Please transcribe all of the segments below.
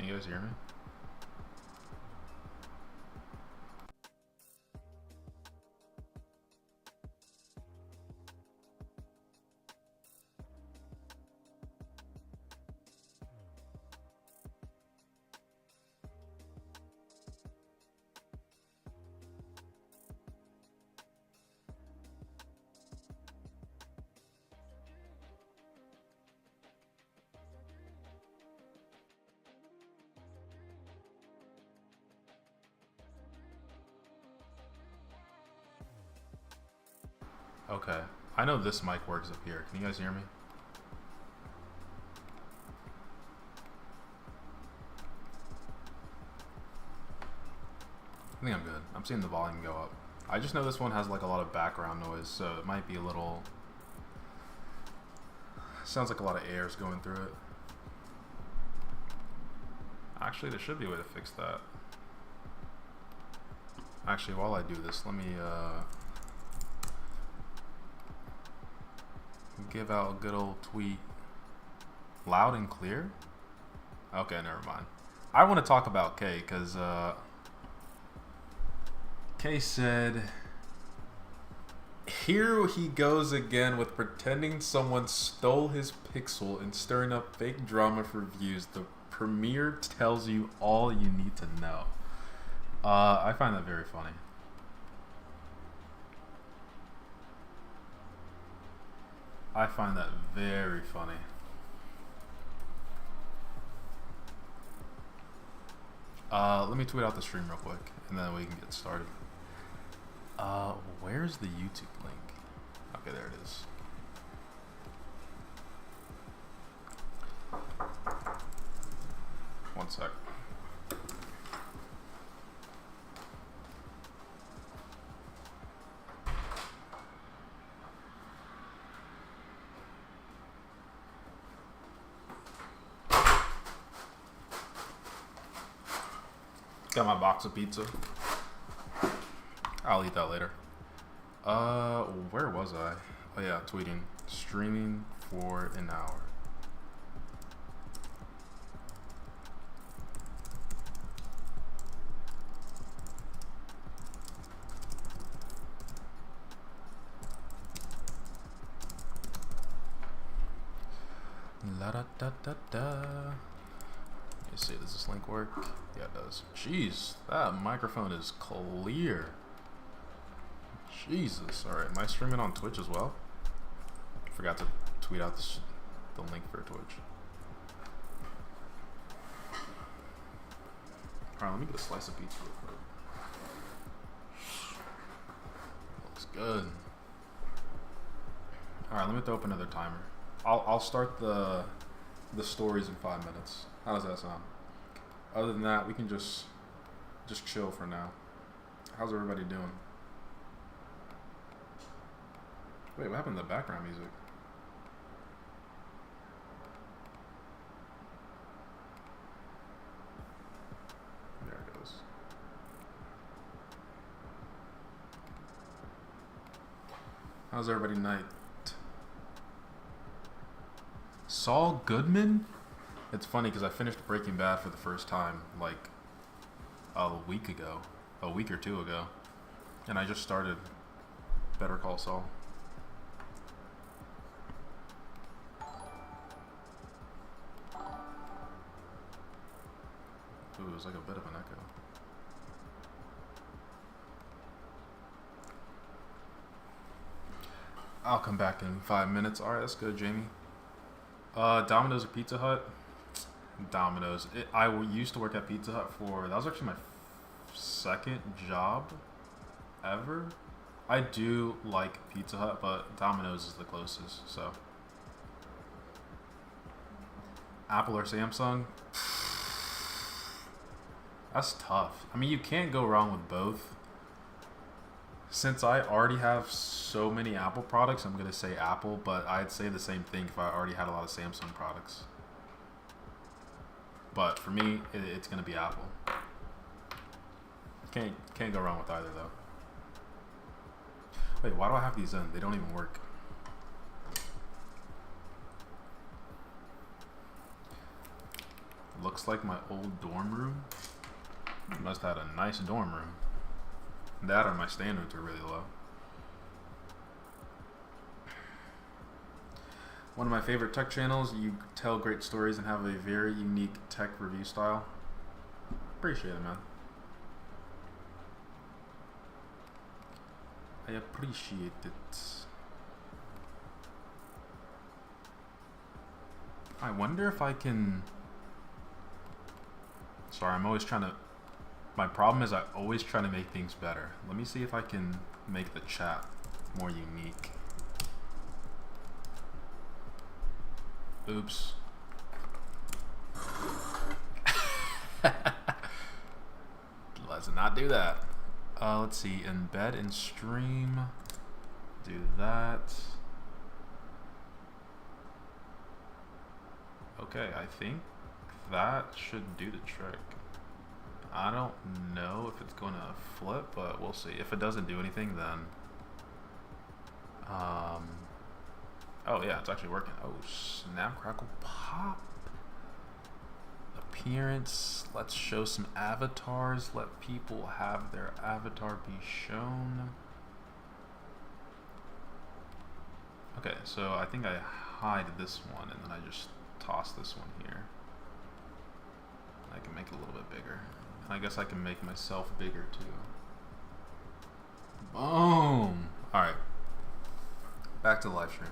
Can you guys hear me? Okay. I know this mic works up here. Can you guys hear me? I think I'm good. I'm seeing the volume go up. I just know this one has like a lot of background noise, so it might be a little... Sounds like a lot of air's going through it. Actually, there should be a way to fix that. Actually, while I do this, let me give out a good old tweet. Loud and clear? Okay, never mind. I want to talk about Kay, because Kay said, here he goes again with pretending someone stole his pixel and stirring up fake drama for views. The premiere tells you all you need to know. I find that very funny. I find that very funny. Let me tweet out the stream real quick, and then we can get started. Where's the YouTube link? Okay, there it is. One sec. Got my box of pizza. I'll eat that later. Where was I? Oh yeah, tweeting. Streaming for an hour. La da da da da. Let me see, does this link work? Yeah, it does. Jeez, that microphone is clear. Jesus. Alright, am I streaming on Twitch as well? Forgot to tweet out the link for Twitch. Alright, let me get a slice of pizza real quick. Looks good. Alright, let me throw up another timer. I'll start the stories in 5 minutes. How does that sound? Other than that, we can just chill for now. How's everybody doing? Wait, what happened to the background music? There it goes. How's everybody night? Saul Goodman? It's funny because I finished Breaking Bad for the first time like a week ago, a week or two ago, and I just started Better Call Saul. Ooh, it was like a bit of an echo. I'll come back in 5 minutes. Alright, that's good, Jamie. Domino's or Pizza Hut? Domino's. I used to work at Pizza Hut that was actually my second job ever. I do like Pizza Hut, but Domino's is the closest, so. Apple or Samsung? That's tough. I mean, you can't go wrong with both. Since I already have so many Apple products, I'm going to say Apple, but I'd say the same thing if I already had a lot of Samsung products. But for me, it's going to be Apple. Can't go wrong with either, though. Wait, why do I have these in? They don't even work. Looks like my old dorm room. Must have had a nice dorm room. That or my standards are really low. One of my favorite tech channels. You tell great stories and have a very unique tech review style. Appreciate it, man. I appreciate it. I wonder if I can... Sorry, I'm always trying to... My problem is I always try to make things better. Let me see if I can make the chat more unique. Oops. Let's not do that. Let's see. Embed and stream. Do that. Okay, I think that should do the trick. I don't know if it's going to flip, but we'll see. If it doesn't do anything, then... oh, yeah, it's actually working. Oh, snap, crackle, pop. Appearance. Let's show some avatars. Let people have their avatar be shown. Okay, so I think I hide this one, and then I just toss this one here. I can make it a little bit bigger. And I guess I can make myself bigger too. Boom! Alright. Back to the live stream.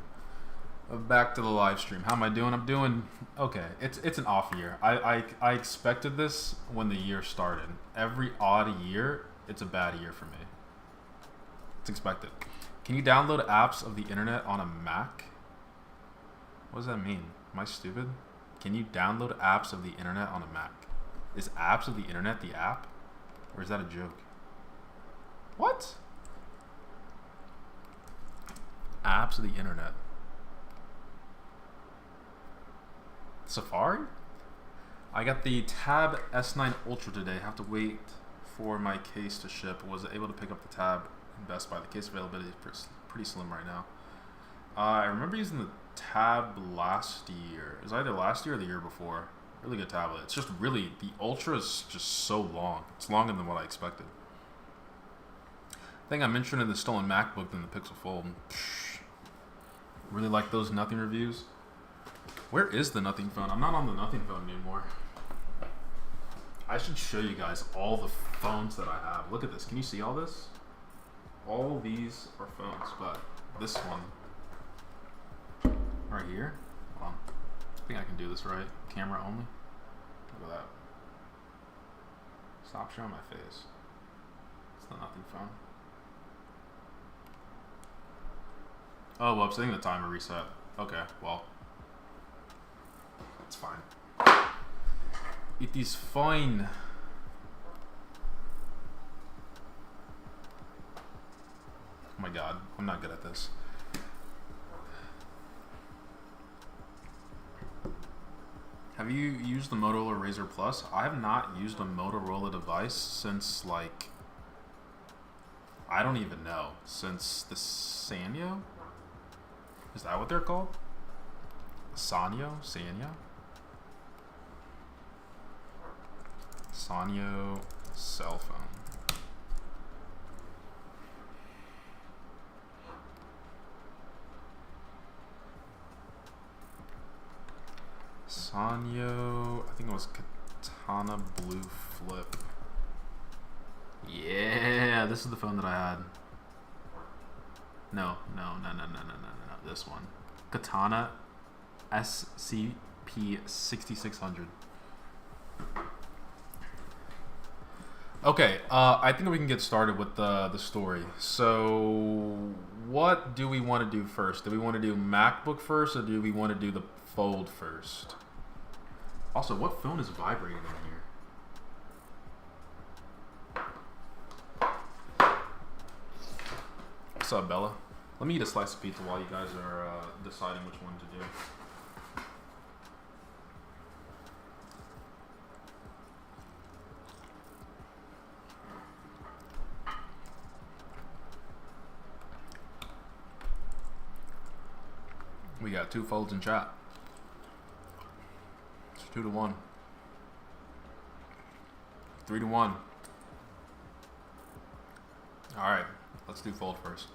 Back to the live stream. How am I doing? I'm doing okay. It's an off year. I expected this when the year started. Every odd year, it's a bad year for me. It's expected. Can you download apps of the internet on a Mac? What does that mean? Am I stupid? Can you download apps of the internet on a Mac? Is apps of the internet the app? Or is that a joke? What? Apps of the internet. Safari? I got the Tab S9 Ultra today. Have to wait for my case to ship. Was able to pick up the Tab in Best Buy. The case availability is pretty slim right now. I remember using the Tab last year. It was either last year or the year before. Really good tablet. It's just really, the Ultra is just so long. It's longer than what I expected. I think I'm interested in the stolen MacBook than the Pixel Fold. Really like those Nothing reviews. Where is the Nothing phone? I'm not on the Nothing phone anymore. I should show you guys all the phones that I have. Look at this. Can you see all this? All these are phones, but this one right here. Hold on. I think I can do this right. Camera only. Look at that. Stop showing my face. It's the Nothing phone. Oh, well, I'm setting the timer reset. Okay, well. It's fine. It is fine. Oh my god, I'm not good at this. Have you used the Motorola Razr Plus? I have not used a Motorola device since, like, I don't even know. Since the Sanyo? Is that what they're called? Sanyo? Sanyo? Sanyo cell phone. Sanyo, I think it was Katana Blue Flip. Yeah, this is the phone that I had. No, this one. Katana SCP-6600. Okay, I think we can get started with the story. So, what do we want to do first? Do we want to do MacBook first, or do we want to do the Fold first? Also, what phone is vibrating in here? What's up, Bella? Let me eat a slice of pizza while you guys are deciding which one to do. We got 2 folds in chat. It's 2-1. 3-1. All right, let's do fold first.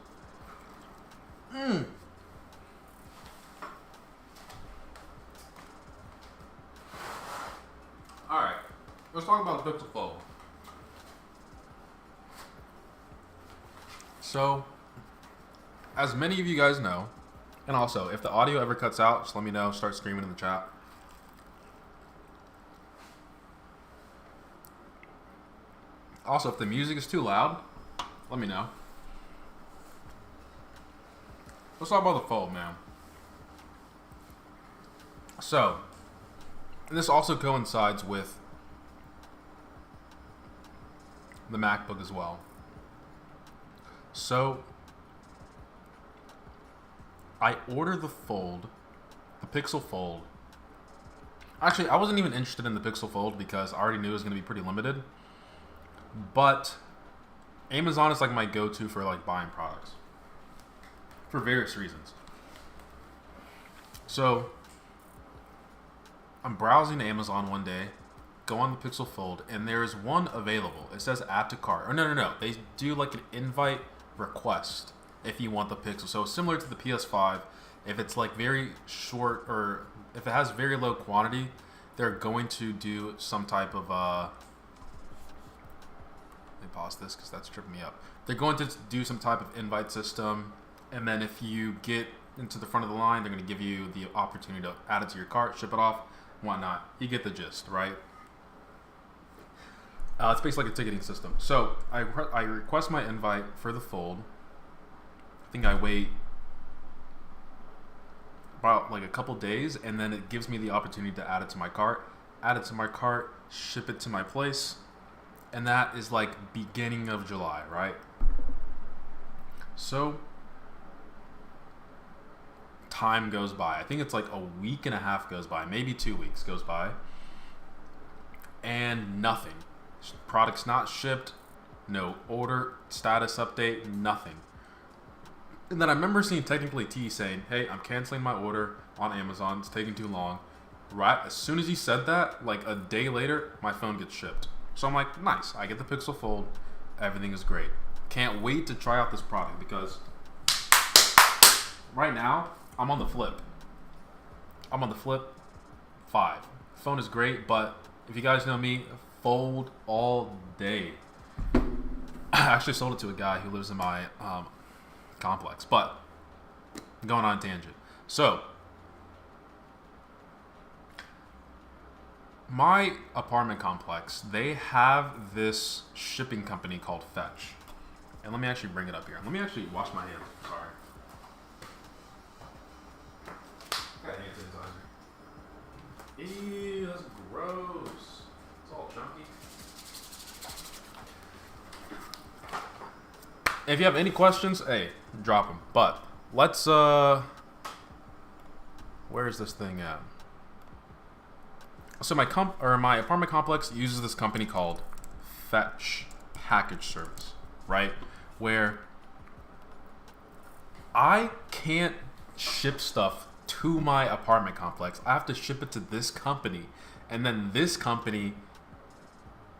All right, let's talk about the Pixel Fold. So, as many of you guys know, and also, if the audio ever cuts out, just let me know. Start screaming in the chat. Also, if the music is too loud, let me know. Let's talk about the Fold, man. So, this also coincides with the MacBook as well. So, I ordered the Fold, the Pixel Fold. Actually, I wasn't even interested in the Pixel Fold because I already knew it was going to be pretty limited. But Amazon is like my go-to for like buying products for various reasons. So I'm browsing Amazon one day, go on the Pixel Fold, and there is one available. It says add to cart. Or no. They do like an invite request if you want the Pixel. So similar to the PS5, if it's like very short or if it has very low quantity, they're going to do some type of let me pause this because that's tripping me up. They're going to do some type of invite system, and then if you get into the front of the line, they're going to give you the opportunity to add it to your cart, ship it off, whatnot. You get the gist, right? It's basically like a ticketing system. So I request my invite for the Fold. I think I wait about like a couple days, and then it gives me the opportunity to add it to my cart. Add it to my cart, ship it to my place, and that is like beginning of July, right? So time goes by. I think it's like a week and a half goes by, maybe 2 weeks goes by, and nothing. Product's not shipped, no order status update, nothing. And then I remember seeing Technically T saying, hey, I'm canceling my order on Amazon, it's taking too long. Right as soon as he said that, like a day later, my phone gets shipped. So I'm like, nice, I get the Pixel Fold, everything is great. Can't wait to try out this product because right now, I'm on the Flip. I'm on the Flip 5. Phone is great, but if you guys know me, Fold all day. I actually sold it to a guy who lives in my complex, but I'm going on a tangent. So, my apartment complex, they have this shipping company called Fetch. And let me actually bring it up here. Let me actually wash my hands. Sorry. Got hand sanitizer. Ew, that's gross. It's all chunky. If you have any questions, hey, drop them. But let's where's this thing at? So my apartment complex uses this company called Fetch Package Service, right? Where I can't ship stuff to my apartment complex. I have to ship it to this company, and then this company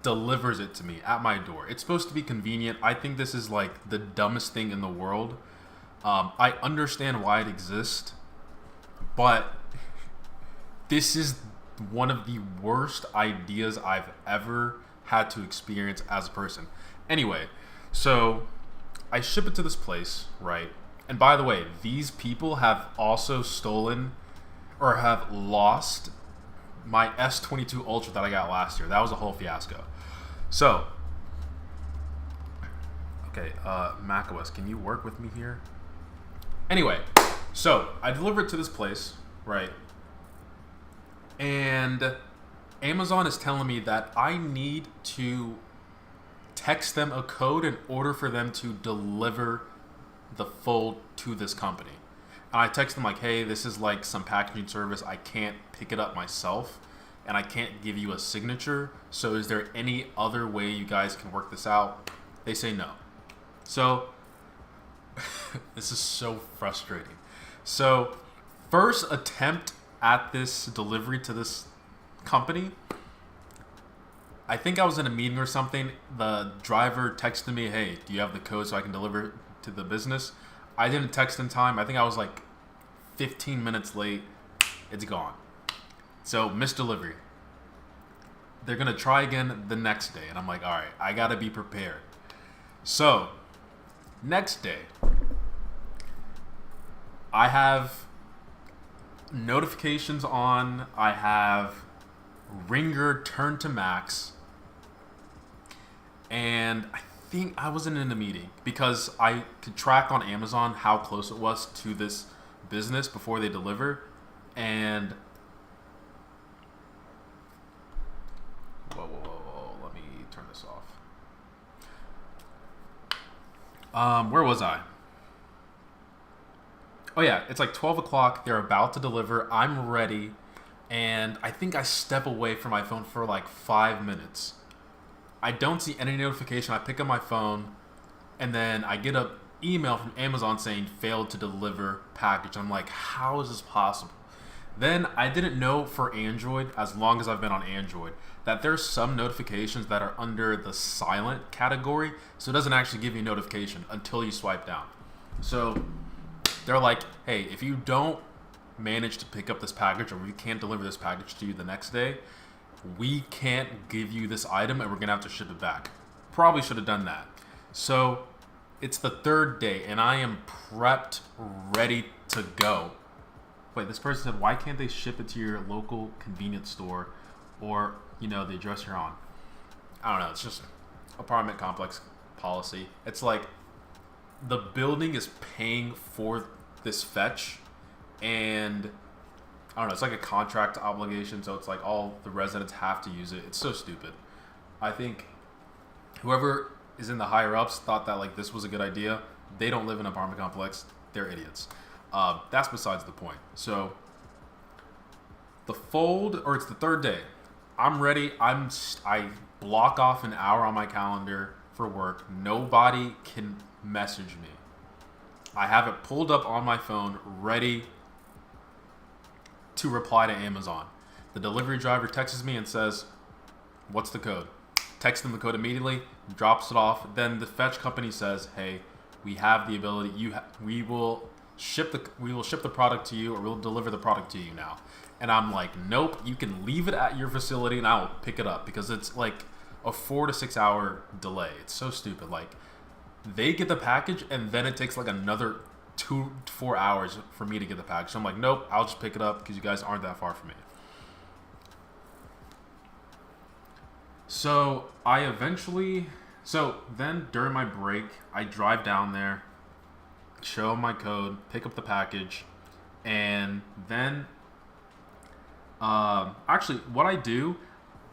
delivers it to me at my door. It's supposed to be convenient. I think this is like the dumbest thing in the world. I understand why it exists, but this is one of the worst ideas I've ever had to experience as a person. Anyway, so I ship it to this place, right? And by the way, these people have also stolen or have lost my S22 Ultra that I got last year. That was a whole fiasco. So, okay, macOS, can you work with me here? Anyway, so I deliver it to this place, right? And Amazon is telling me that I need to text them a code in order for them to deliver the Fold to this company. And I text them like, hey, this is like some packaging service. I can't pick it up myself, and I can't give you a signature. So is there any other way you guys can work this out? They say no. So this is so frustrating. So first attempt at this delivery to this company, I think I was in a meeting or something. The driver texted me, "Hey, do you have the code so I can deliver to the business?" I didn't text in time. I think I was like 15 minutes late. It's gone. So missed delivery. They're gonna try again the next day, and I'm like, all right, I gotta be prepared. So next day, I have notifications on. I have Ringer turned to max. And I think I wasn't in a meeting because I could track on Amazon how close it was to this business before they deliver. And whoa, let me turn this off. Where was I? Oh yeah, it's like 12 o'clock. They're about to deliver. I'm ready. And I think I step away from my phone for like 5 minutes. I don't see any notification. I pick up my phone, and then I get an email from Amazon saying failed to deliver package. I'm like, how is this possible? Then I didn't know for Android, as long as I've been on Android, that there's some notifications that are under the silent category, so it doesn't actually give you a notification until you swipe down. So they're like, hey, if you don't manage to pick up this package, or we can't deliver this package to you the next day, we can't give you this item and we're gonna have to ship it back. Probably should have done that. So it's the third day and I am prepped, ready to go. Wait, this person said, why can't they ship it to your local convenience store or, the address you're on? I don't know. It's just apartment complex policy. It's like the building is paying for this fetch, and I don't know, it's like a contract obligation, so it's like all the residents have to use it. It's so stupid. I think whoever is in the higher ups thought that like this was a good idea. They don't live in an apartment complex. They're idiots. That's besides the point. So it's the third day. I'm ready. I block off an hour on my calendar for work. Nobody can message me. I have it pulled up on my phone, ready to reply to Amazon. The delivery driver texts me and says, what's the code? Text them the code immediately, drops it off. Then the fetch company says, hey, we have the ability, we will ship the product to you, or we'll deliver the product to you now. And I'm like, nope, you can leave it at your facility and I'll pick it up, because it's like a 4 to 6 hour delay. It's so stupid. Like, they get the package and then it takes like another 2 to 4 hours for me to get the package. So I'm like, nope, I'll just pick it up because you guys aren't that far from me. So then during my break, I drive down there, show them my code, pick up the package, and then actually what I do,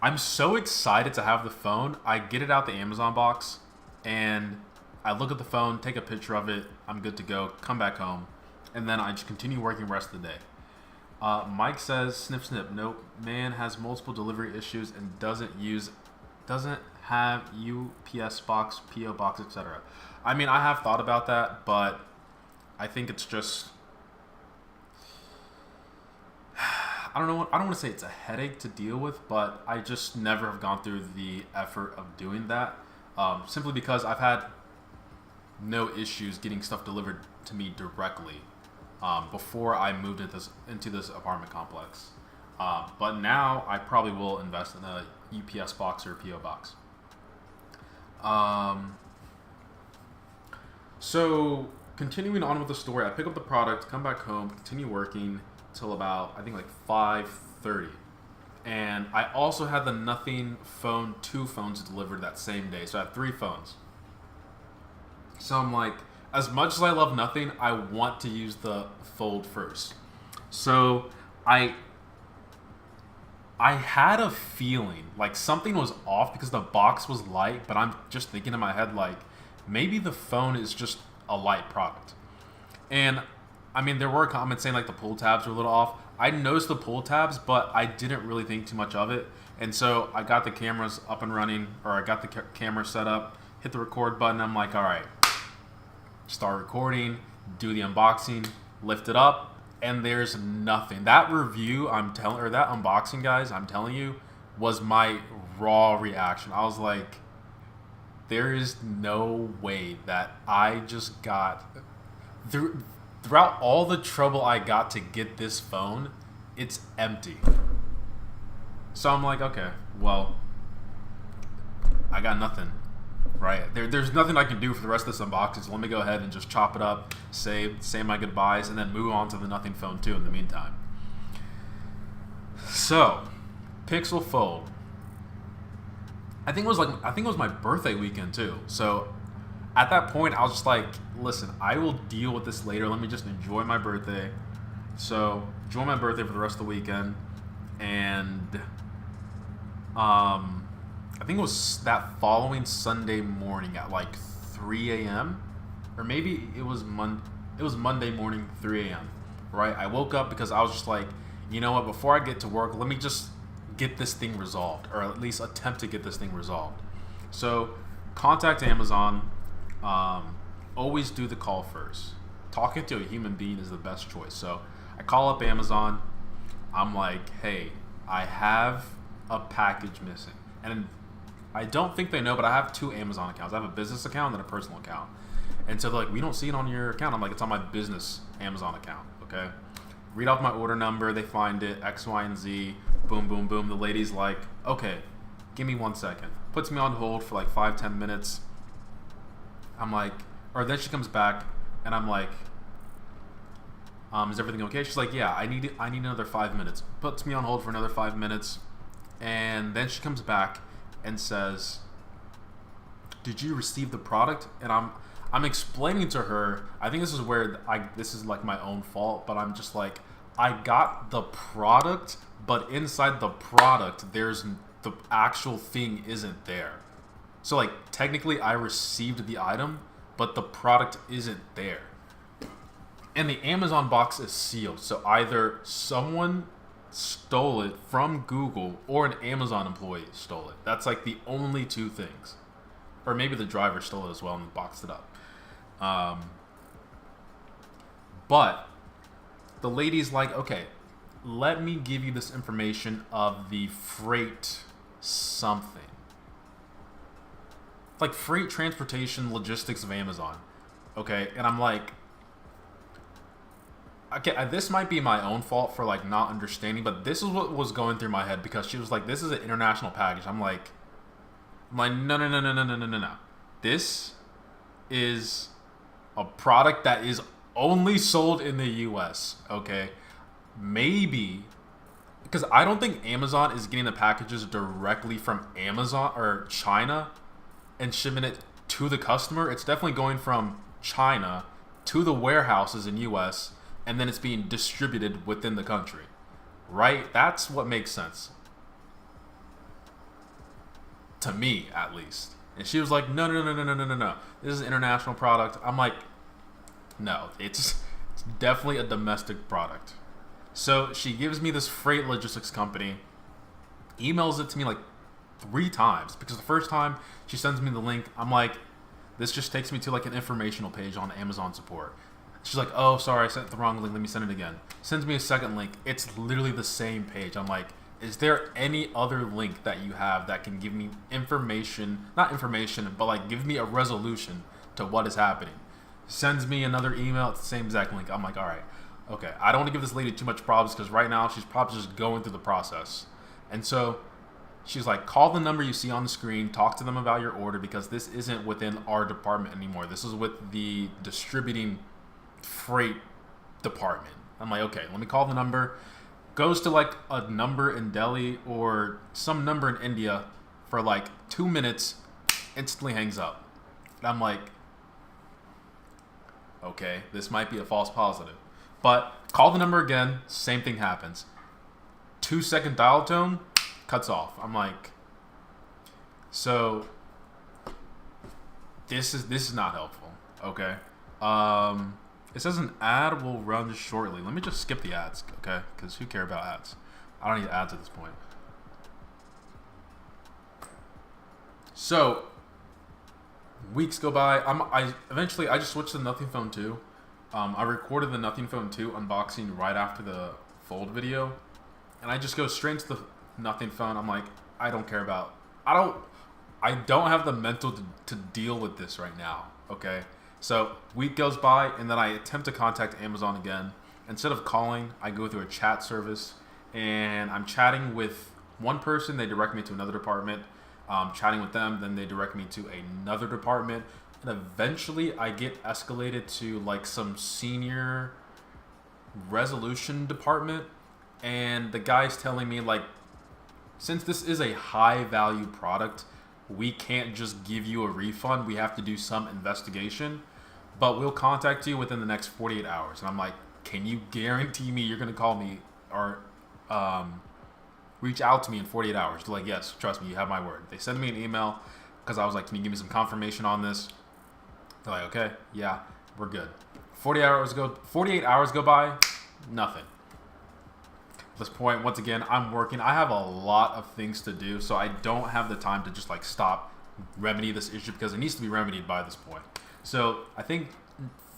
I'm so excited to have the phone, I get it out the Amazon box and I look at the phone, take a picture of it, I'm good to go, come back home, and then I just continue working the rest of the day. Mike says, snip snip, nope, man has multiple delivery issues and doesn't have UPS box, PO box, etc. I mean, I have thought about that, but I think it's just, I don't want to say it's a headache to deal with, but I just never have gone through the effort of doing that, simply because I've had no issues getting stuff delivered to me directly before I moved into this apartment complex. But now I probably will invest in a UPS box or a PO box. So continuing on with the story, I pick up the product, come back home, continue working till about, I think, like 5:30. And I also had the Nothing phone, 2 phones delivered that same day. So I had 3 phones. So I'm like, as much as I love Nothing, I want to use the Fold first. So I had a feeling like something was off because the box was light, but I'm just thinking in my head like maybe the phone is just a light product. And I mean, there were comments saying like the pull tabs were a little off. I noticed the pull tabs, but I didn't really think too much of it. And so I got the cameras up and running, or I got the camera set up, hit the record button. I'm like, all right, start recording, do the unboxing, lift it up, and there's nothing. That review that unboxing, guys, I'm telling you, was my raw reaction. I was like, there is no way that I just got throughout all the trouble I got to get this phone, it's empty. So I'm like, okay, well, I got nothing, right? There's nothing I can do for the rest of this unboxing, so let me go ahead and just chop it up, say my goodbyes, and then move on to the Nothing Phone 2 in the meantime. So, Pixel Fold. I think it was my birthday weekend too. So, at that point, I was just like, listen, I will deal with this later. Let me just enjoy my birthday. So, enjoy my birthday for the rest of the weekend. And I think it was that following Sunday morning at like 3 a.m. Or maybe it was Monday morning, 3 a.m. Right? I woke up because I was just like, you know what, before I get to work, let me just get this thing resolved, or at least attempt to get this thing resolved. So, contact Amazon. Always do the call first. Talking to a human being is the best choice. So, I call up Amazon. I'm like, hey, I have a package missing. And I don't think they know, but I have 2 Amazon accounts. I have a business account and a personal account. And so they're like, we don't see it on your account. I'm like, it's on my business Amazon account, okay? Read off my order number. They find it, X, Y, and Z. Boom, boom, boom. The lady's like, okay, give me 1 second. Puts me on hold for like 5-10 minutes. I'm like, or then she comes back, and I'm like, is everything okay? She's like, yeah, I need another 5 minutes. Puts me on hold for another 5 minutes, and then she comes back and says, did you receive the product? And I'm explaining to her, I think this is where this is like my own fault, but I'm just like, I got the product, but inside the product, there's the actual thing isn't there. So like technically I received the item, but the product isn't there. And the Amazon box is sealed. So either someone stole it from Google or an Amazon employee stole it. That's like the only 2 things. Or maybe the driver stole it as well and boxed it up. But the lady's like, okay, let me give you this information of the freight something. Like freight transportation logistics of Amazon. Okay, and I'm like, okay, this might be my own fault for like not understanding, but this is what was going through my head because she was like, this is an international package. I'm like, no. This is a product that is only sold in the US, okay? Maybe, because I don't think Amazon is getting the packages directly from Amazon or China and shipping it to the customer. It's definitely going from China to the warehouses in US, and then it's being distributed within the country, right? That's what makes sense. To me, at least. And she was like, no. This is an international product. I'm like, no, it's definitely a domestic product. So she gives me this freight logistics company, emails it to me like 3 times, because the first time she sends me the link, I'm like, this just takes me to like an informational page on Amazon support. She's like, oh, sorry, I sent the wrong link. Let me send it again. Sends me a second link. It's literally the same page. I'm like, is there any other link that you have that can give me information, not information, but like give me a resolution to what is happening? Sends me another email. It's the same exact link. I'm like, all right, okay. I don't want to give this lady too much problems because right now she's probably just going through the process. And so she's like, call the number you see on the screen, talk to them about your order because this isn't within our department anymore. This is with the distributing freight department. I'm like, okay, let me call the number. Goes to like a number in Delhi or some number in India for like 2 minutes, instantly hangs up. And I'm like, okay, this might be a false positive. But call the number again, same thing happens. 2-second dial tone, cuts off. I'm like, so this is not helpful. Okay. It says an ad will run shortly. Let me just skip the ads, okay? Because who care about ads? I don't need ads at this point. So weeks go by. I eventually just switched to the Nothing Phone 2. I recorded the Nothing Phone 2 unboxing right after the Fold video, and I just go straight into the Nothing Phone. I'm like, I don't care about I don't have the mental to deal with this right now. Okay, so week goes by, and then I attempt to contact Amazon again. Instead of calling, I go through a chat service, and I'm chatting with one person. They direct me to another department. Chatting with them, then they direct me to another department, and eventually I get escalated to like some senior resolution department, and the guy's telling me like, since this is a high value product, we can't just give you a refund. We have to do some investigation, but we'll contact you within the next 48 hours. And I'm like, can you guarantee me you're going to call me or reach out to me in 48 hours? They're like, yes, trust me, you have my word. They sent me an email because I was like, can you give me some confirmation on this? They're like, okay, yeah, we're good. 48 hours go by, nothing. At this point, once again, I'm working. I have a lot of things to do, so I don't have the time to just like stop, remedy this issue because it needs to be remedied by this point. So I think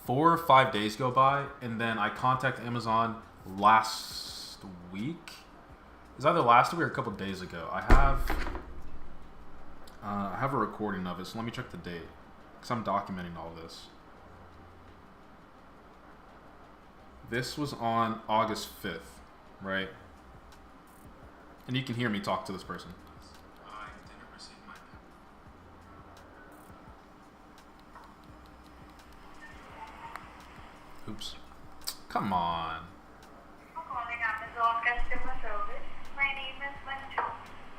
4 or 5 days go by, and then I contact Amazon last week. It's either last week or a couple days ago. I have a recording of it, so let me check the date because I'm documenting all this. This was on August 5th, right? And you can hear me talk to this person. I didn't receive my Oops. Come on. I'm calling Amazon customer service. My name is Manju.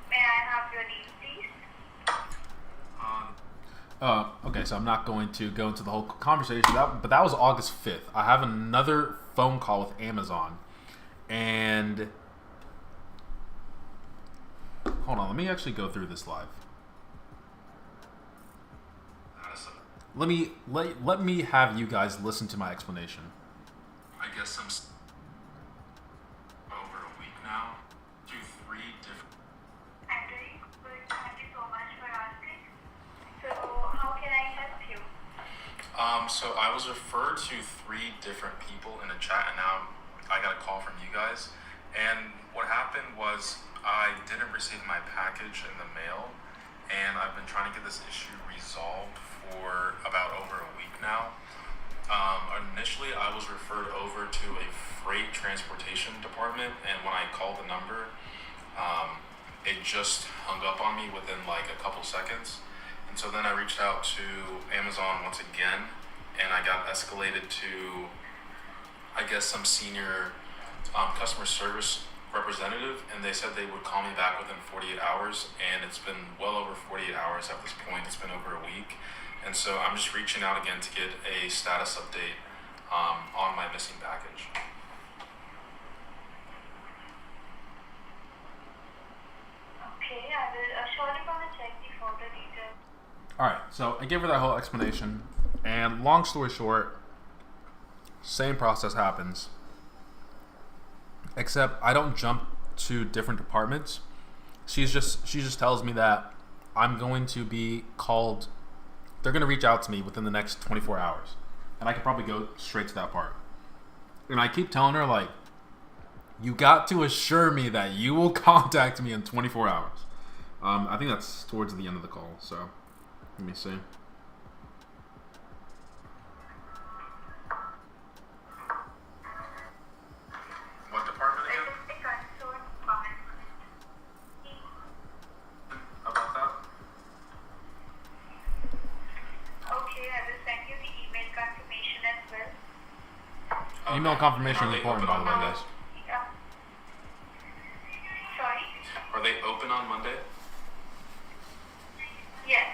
May I have your name, please? Okay, so I'm not going to go into the whole conversation, but that was August 5th. I have another phone call with Amazon, and hold on, let me actually go through this live. Let me have you guys listen to my explanation. I guess I'm over a week now. Do 3 different. Andre, thank you so much for asking. So, how can I help you? So I was referred to 3 different people in a chat, and now I got a call from you guys. And what happened was I didn't receive my package in the mail, and I've been trying to get this issue resolved for about over a week now. Initially, I was referred over to a freight transportation department, and when I called the number, it just hung up on me within like a couple seconds. And so then I reached out to Amazon once again, and I got escalated to, I guess, some senior customer service representative, and they said they would call me back within 48 hours, and it's been well over 48 hours at this point. It's been over a week, and so I'm just reaching out again to get a status update on my missing package. Okay, I will surely gonna check the further details. Alright, so I gave her that whole explanation, and long story short, same process happens, except I don't jump to different departments. She just tells me that I'm going to be called, they're going to reach out to me within the next 24 hours, and I could probably go straight to that part. And I keep telling her, like, you got to assure me that you will contact me in 24 hours. I think that's towards the end of the call, so let me see. What department again? About that? Okay, I will send you the email confirmation as well. Email confirmation is important, by the way, guys. Yeah. Sorry? Are they open on Monday? Yes.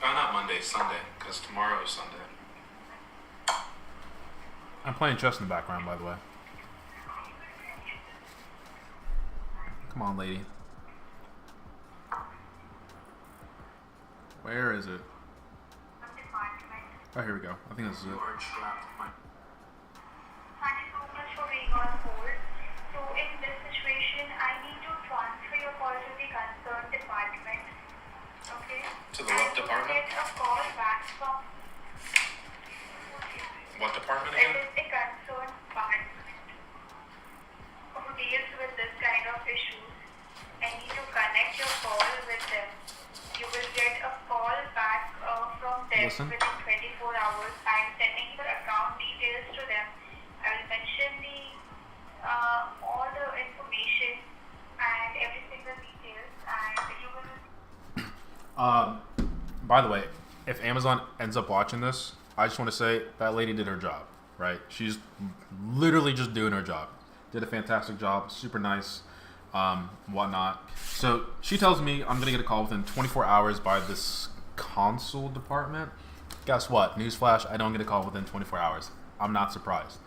Not Monday, Sunday, because tomorrow is Sunday. I'm playing chess in the background, by the way. Come on, lady. Where is it? Oh, here we go. I think this is it. Thank you so much for being on hold. So, in this situation, I need to transfer your call to the concerned department. Okay? To the what department? Get a call back from. What department It again? is the concerned department who deals with this kind of issues. I need to connect your call with them. listen. within 24 hours. I am sending your account details to them. I will mention all the information and every single details, and you will. By the way, if Amazon ends up watching this, I just want to say that lady did her job, right? She's literally just doing her job. Did a fantastic job, super nice, whatnot. So she tells me I'm going to get a call within 24 hours by this console department. Guess what? Newsflash, I don't get a call within 24 hours. I'm not surprised.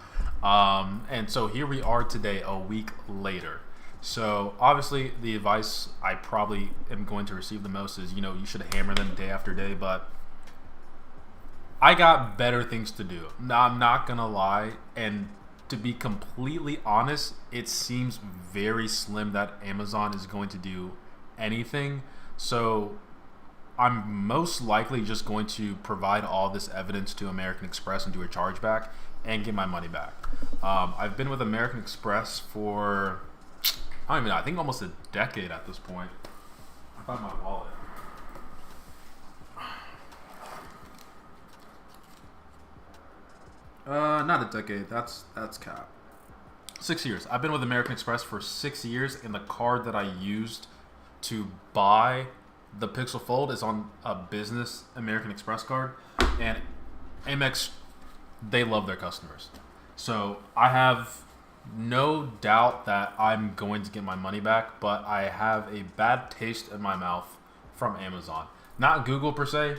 And so here we are today, a week later. So obviously the advice I probably am going to receive the most is, you should hammer them day after day, but I got better things to do. Now, I'm not going to lie. And to be completely honest, it seems very slim that Amazon is going to do anything. So I'm most likely just going to provide all this evidence to American Express and do a chargeback and get my money back. I've been with American Express for, I don't even know, I think almost a decade at this point. I found my wallet. Not a decade. That's cap. 6 years. I've been with American Express for 6 years, and the card that I used to buy the Pixel Fold is on a business American Express card, and Amex, they love their customers. So I have no doubt that I'm going to get my money back, but I have a bad taste in my mouth from Amazon. Not Google per se,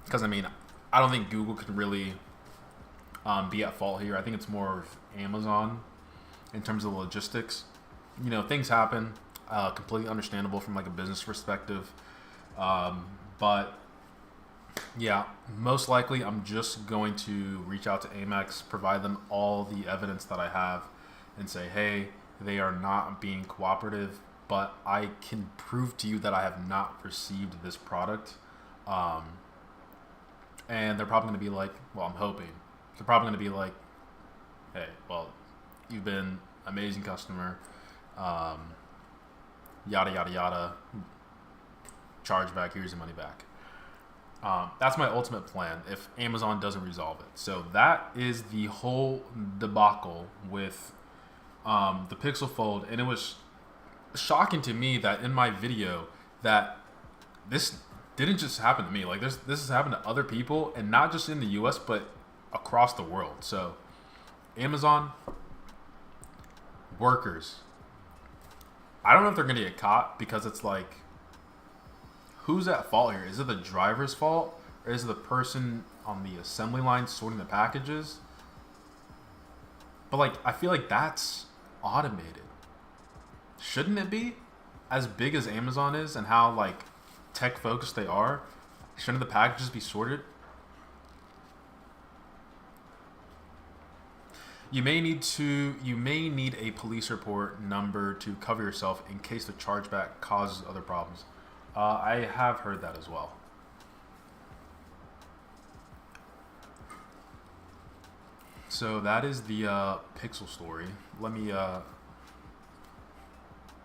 because I don't think Google could really be at fault here. I think it's more of Amazon in terms of logistics. Things happen, completely understandable from like a business perspective. But yeah, most likely I'm just going to reach out to Amex, provide them all the evidence that I have, and say, hey, they are not being cooperative, but I can prove to you that I have not received this product. And they're probably going to be like, well, I'm hoping. They're probably going to be like, hey, well, you've been amazing customer, yada, yada, yada, charge back, here's your money back. That's my ultimate plan if Amazon doesn't resolve it. So that is the whole debacle with the Pixel Fold. And it was shocking to me that in my video that this didn't just happen to me. Like this has happened to other people, and not just in the US, but across the world. So Amazon workers, I don't know if they're gonna get caught, because it's like, who's at fault here? Is it the driver's fault, or is it the person on the assembly line sorting the packages? But like, I feel like that's automated. Shouldn't it be? As big as Amazon is and how like tech focused they are, shouldn't the packages be sorted? You may need a police report number to cover yourself in case the chargeback causes other problems. I have heard that as well. So that is the Pixel story. Let me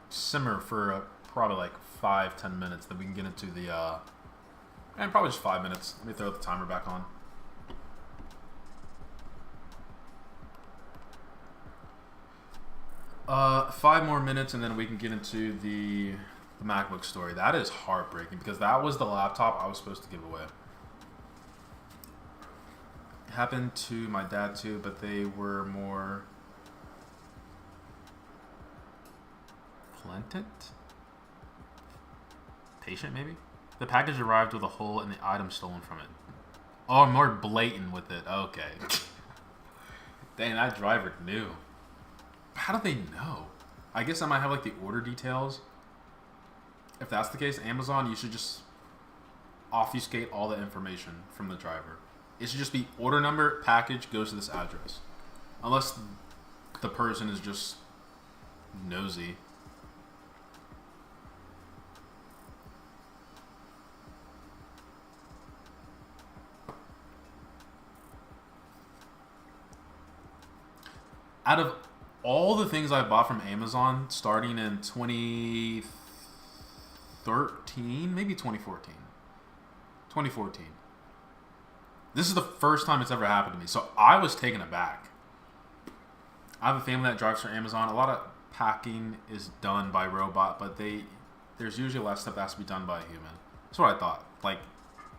simmer for probably like 5-10 minutes, then we can get into the and probably just 5 minutes. Let me throw the timer back on. Five more minutes, and then we can get into the MacBook story. That is heartbreaking, because that was the laptop I was supposed to give away. It happened to my dad too, but they were more patient maybe. The package arrived with a hole and the item stolen from it. Oh, I'm more blatant with it. Okay. Dang, that driver knew. How do they know? I guess I might have like the order details. If that's the case, Amazon, you should just obfuscate all the information from the driver. It should just be order number, package, goes to this address. Unless the person is just nosy. Out of all the things I bought from Amazon starting in 2013, maybe 2014. This is the first time it's ever happened to me, so I was taken aback. I have a family that drives for Amazon. A lot of packing is done by robot, but there's usually a lot of stuff that has to be done by a human. That's what I thought. Like,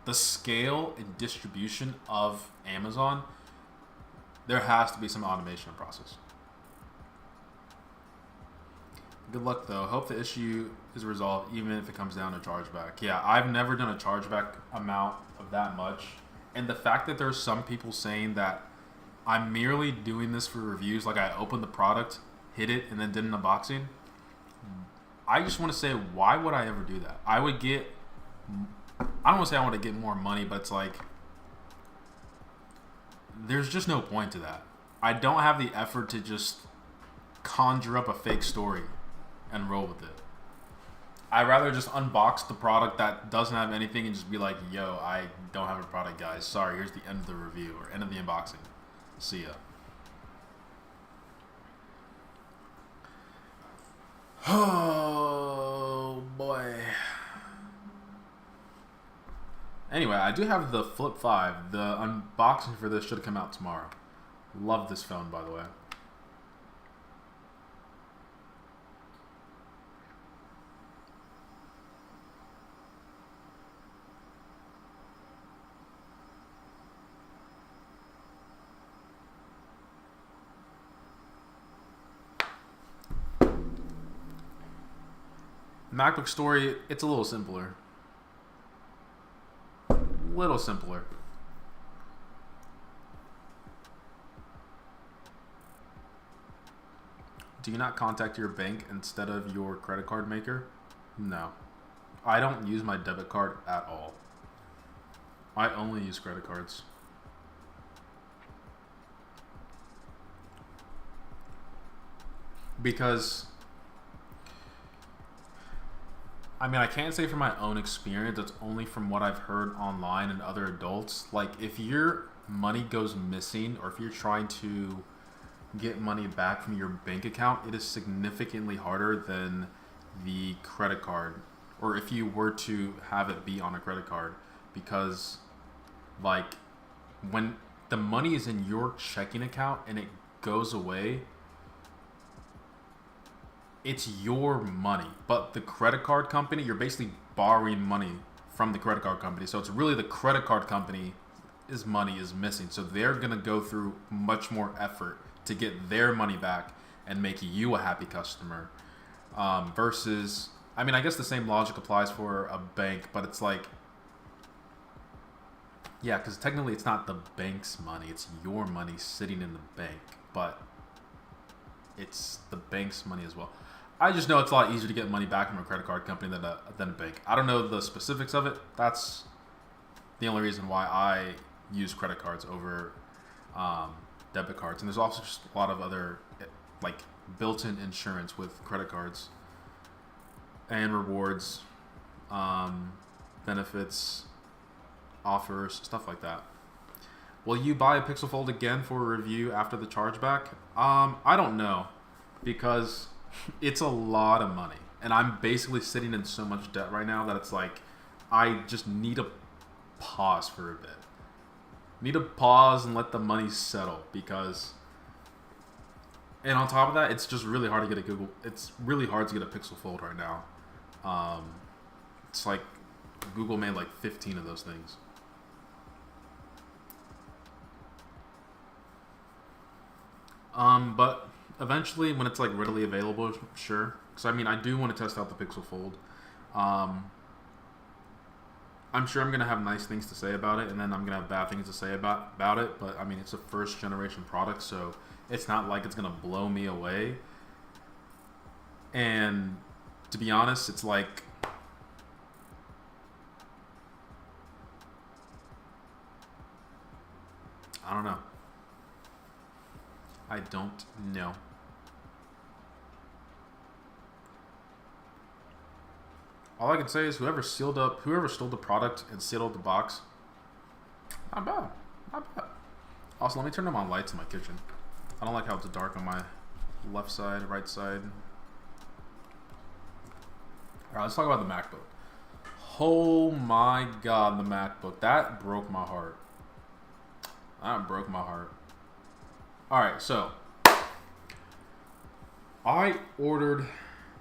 the scale and distribution of Amazon, there has to be some automation in process. Good luck, though. Hope the issue is resolved, even if it comes down to chargeback. Yeah, I've never done a chargeback amount of that much. And the fact that there's some people saying that I'm merely doing this for reviews, like I opened the product, hit it, and then did an unboxing. I just want to say, why would I ever do that? I don't want to say I want to get more money, but it's like, there's just no point to that. I don't have the effort to just conjure up a fake story and roll with it. I'd rather just unbox the product that doesn't have anything and just be like, yo, I don't have a product, guys. Sorry, here's the end of the review or end of the unboxing. See ya. Oh, boy. Anyway, I do have the Flip 5. The unboxing for this should come out tomorrow. Love this phone, by the way. MacBook story, it's a little simpler. Little simpler. Do you not contact your bank instead of your credit card maker? No. I don't use my debit card at all. I only use credit cards. Because I mean, I can't say from my own experience. It's only from what I've heard online and other adults. Like, if your money goes missing or if you're trying to get money back from your bank account, it is significantly harder than the credit card. Or if you were to have it be on a credit card. Because, like, when the money is in your checking account and it goes away, it's your money, but the credit card company, you're basically borrowing money from the credit card company. So it's really the credit card company's money is missing. So they're going to go through much more effort to get their money back and make you a happy customer. Versus, I mean, I guess the same logic applies for a bank, but it's like, yeah, because technically it's not the bank's money. It's your money sitting in the bank, but it's the bank's money as well. I just know it's a lot easier to get money back from a credit card company than a bank. I don't know the specifics of it. That's the only reason why I use credit cards over debit cards. And there's also just a lot of other like built-in insurance with credit cards and rewards, benefits, offers, stuff like that. Will you buy a Pixel Fold again for a review after the chargeback? I don't know, because it's a lot of money, and I'm basically sitting in so much debt right now that it's like I just need to pause for a bit. Need to pause and let the money settle, because, and on top of that, it's just really hard to get it's really hard to get a Pixel Fold right now. It's like Google made like 15 of those things. But eventually, when it's like readily available, sure. Because I mean, I do want to test out the Pixel Fold. I'm sure I'm gonna have nice things to say about it, and then I'm gonna have bad things to say about it. But I mean, it's a first generation product, so it's not like it's gonna blow me away. And to be honest, it's like, I don't know. I don't know. All I can say is whoever stole the product and sealed the box, not bad. Not bad. Also, let me turn on my lights in my kitchen. I don't like how it's dark on my left side, right side. Alright, let's talk about the MacBook. Oh my god, the MacBook. That broke my heart. That broke my heart. All right, so I ordered.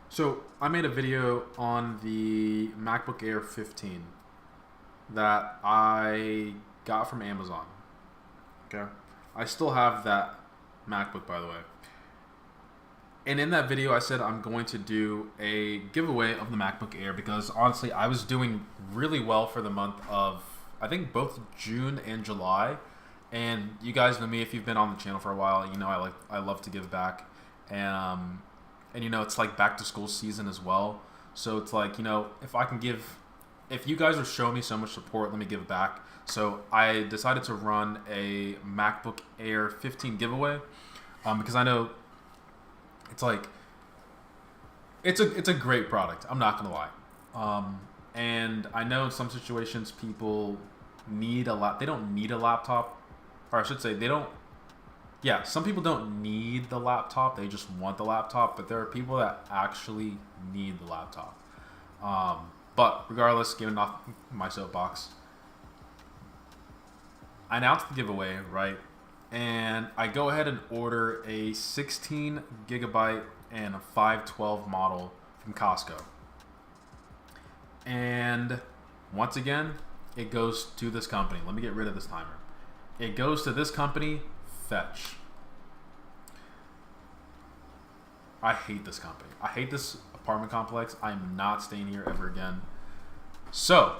So I made a video on the MacBook Air 15 that I got from Amazon. Okay, I still have that MacBook, by the way. And in that video, I said I'm going to do a giveaway of the MacBook Air because honestly, I was doing really well for the month of, I think, both June and July. And you guys know me, if you've been on the channel for a while, you know I love to give back. And you know, it's like back to school season as well. So it's like, you know, if you guys are showing me so much support, let me give back. So I decided to run a MacBook Air 15 giveaway because I know it's like it's a great product. I'm not gonna lie, and I know in some situations people need they don't need a laptop, or I should say they don't. Yeah, some people don't need the laptop; they just want the laptop. But there are people that actually need the laptop. But regardless, getting off my soapbox, I announced the giveaway, right? And I go ahead and order a 16 gigabyte and a 512 model from Costco. And once again, it goes to this company. Let me get rid of this timer. It goes to this company, Fetch. I hate this company. I hate this apartment complex. I'm not staying here ever again. So,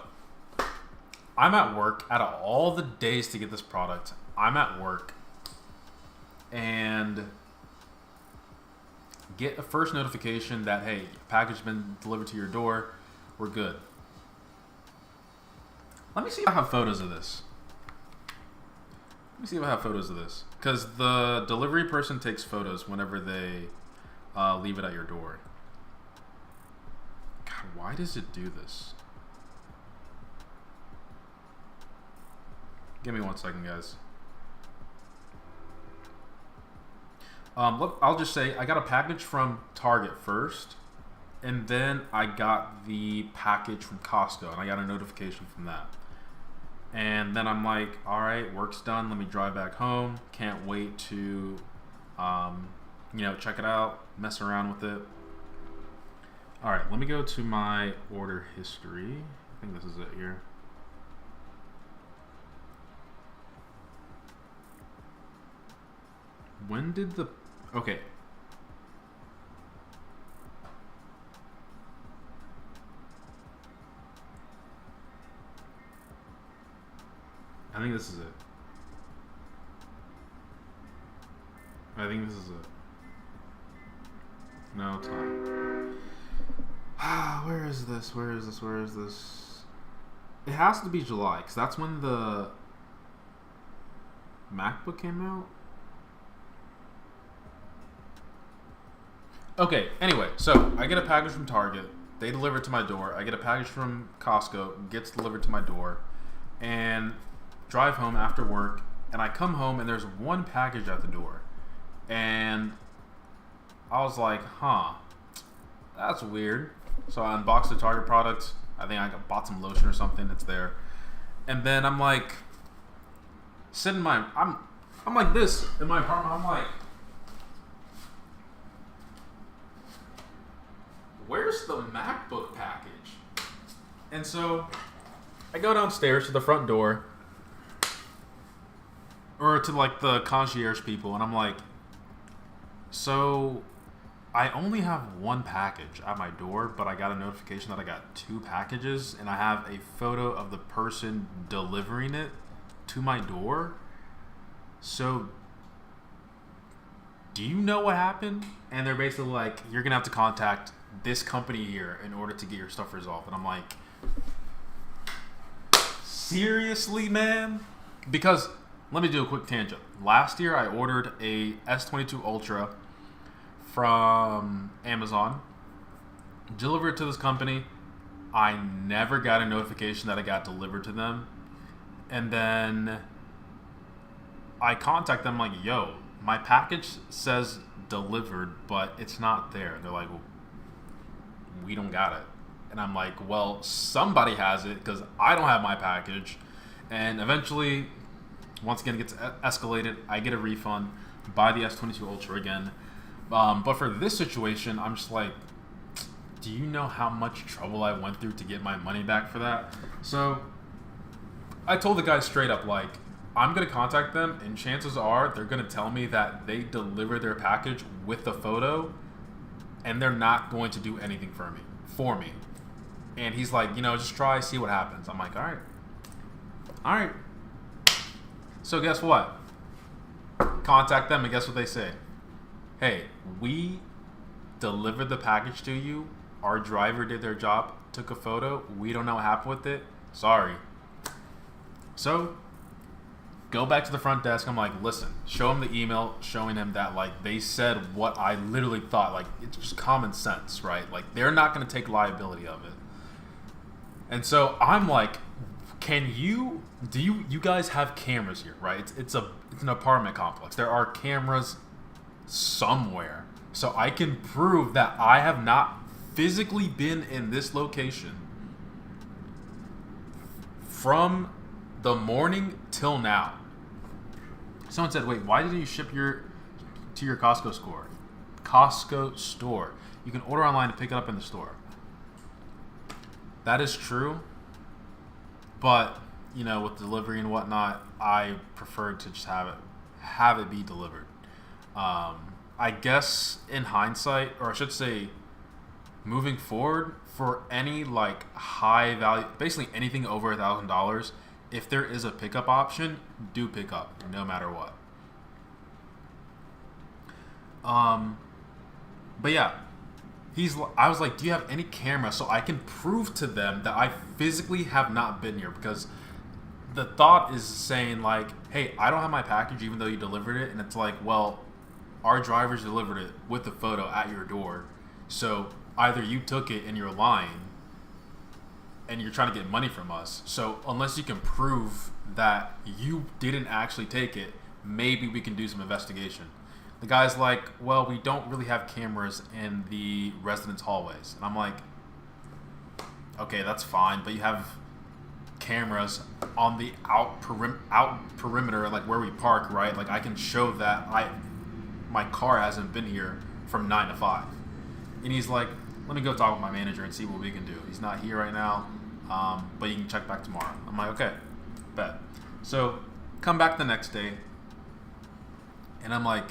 I'm at work. Out of all the days to get this product, I'm at work and get a first notification that, hey, package has been delivered to your door. We're good. Let me see if I have photos of this. Because the delivery person takes photos whenever they leave it at your door. God, why does it do this? Give me 1 second, guys. Look, I'll just say I got a package from Target first, and then I got the package from Costco, and I got a notification from that. And then I'm like, all right, work's done. Let me drive back home. Can't wait to, you know, check it out, mess around with it. All right, let me go to my order history. I think this is it here. When did the... Okay. I think this is it. No, it's not. Where is this? It has to be July, because that's when the MacBook came out. Okay, anyway, so I get a package from Target. They deliver it to my door. I get a package from Costco. Gets delivered to my door. And drive home after work. And I come home and there's one package at the door. And I was like, huh, that's weird. So I unboxed the Target product. I think I bought some lotion or something. It's there. And then I'm like, sitting in my... I'm like this in my apartment. I'm like... Where's the MacBook package? And so I go downstairs to the front door, or to like the concierge people, and I'm like, so I only have one package at my door, but I got a notification that I got 2 packages, and I have a photo of the person delivering it to my door. So do you know what happened? And they're basically like, you're gonna have to contact this company here in order to get your stuff resolved. And I'm like, seriously, man? Because let me do a quick tangent. Last year I ordered a S22 Ultra from Amazon, delivered to this company. I never got a notification that it got delivered to them. And then I contact them like, yo, my package says delivered, but it's not there. They're like, well, we don't got it. And I'm like, well, somebody has it because I don't have my package. And eventually Once again, it gets escalated. I get a refund. Buy the S22 Ultra again. But for this situation, I'm just like, do you know how much trouble I went through to get my money back for that? So I told the guy straight up, like, I'm going to contact them, and chances are they're going to tell me that they deliver their package with the photo, and they're not going to do anything for me. And he's like, just try, see what happens. I'm like, all right. So guess what? Contact them, and guess what they say? Hey, we delivered the package to you. Our driver did their job, took a photo. We don't know what happened with it. Sorry. So go back to the front desk. I'm like, listen, show him the email showing him that, like, they said what I literally thought. Like, it's just common sense, right? Like, they're not going to take liability of it. And so I'm like, do you guys have cameras here, right? It's an apartment complex. There are cameras somewhere. So I can prove that I have not physically been in this location from the morning till now. Someone said, wait, why didn't you ship to your Costco store? Costco store. You can order online and pick it up in the store. That is true. But, with delivery and whatnot, I prefer to just have it be delivered. I guess in hindsight, or I should say moving forward, for any like high value, basically anything over $1,000, if there is a pickup option, do pick up no matter what. But yeah, I was like, do you have any camera so I can prove to them that I physically have not been here? Because the thought is saying like, hey, I don't have my package even though you delivered it. And it's like, well, our drivers delivered it with the photo at your door. So either you took it and you're lying and you're trying to get money from us. So unless you can prove that you didn't actually take it, maybe we can do some investigation. The guy's like, well, we don't really have cameras in the residence hallways. And I'm like, okay, that's fine, but you have cameras on the out perimeter, like where we park, right? Like I can show that my car hasn't been here from 9 to 5. And he's like, let me go talk with my manager and see what we can do. He's not here right now, but you can check back tomorrow. I'm like, okay, bet. So come back the next day, and I'm like,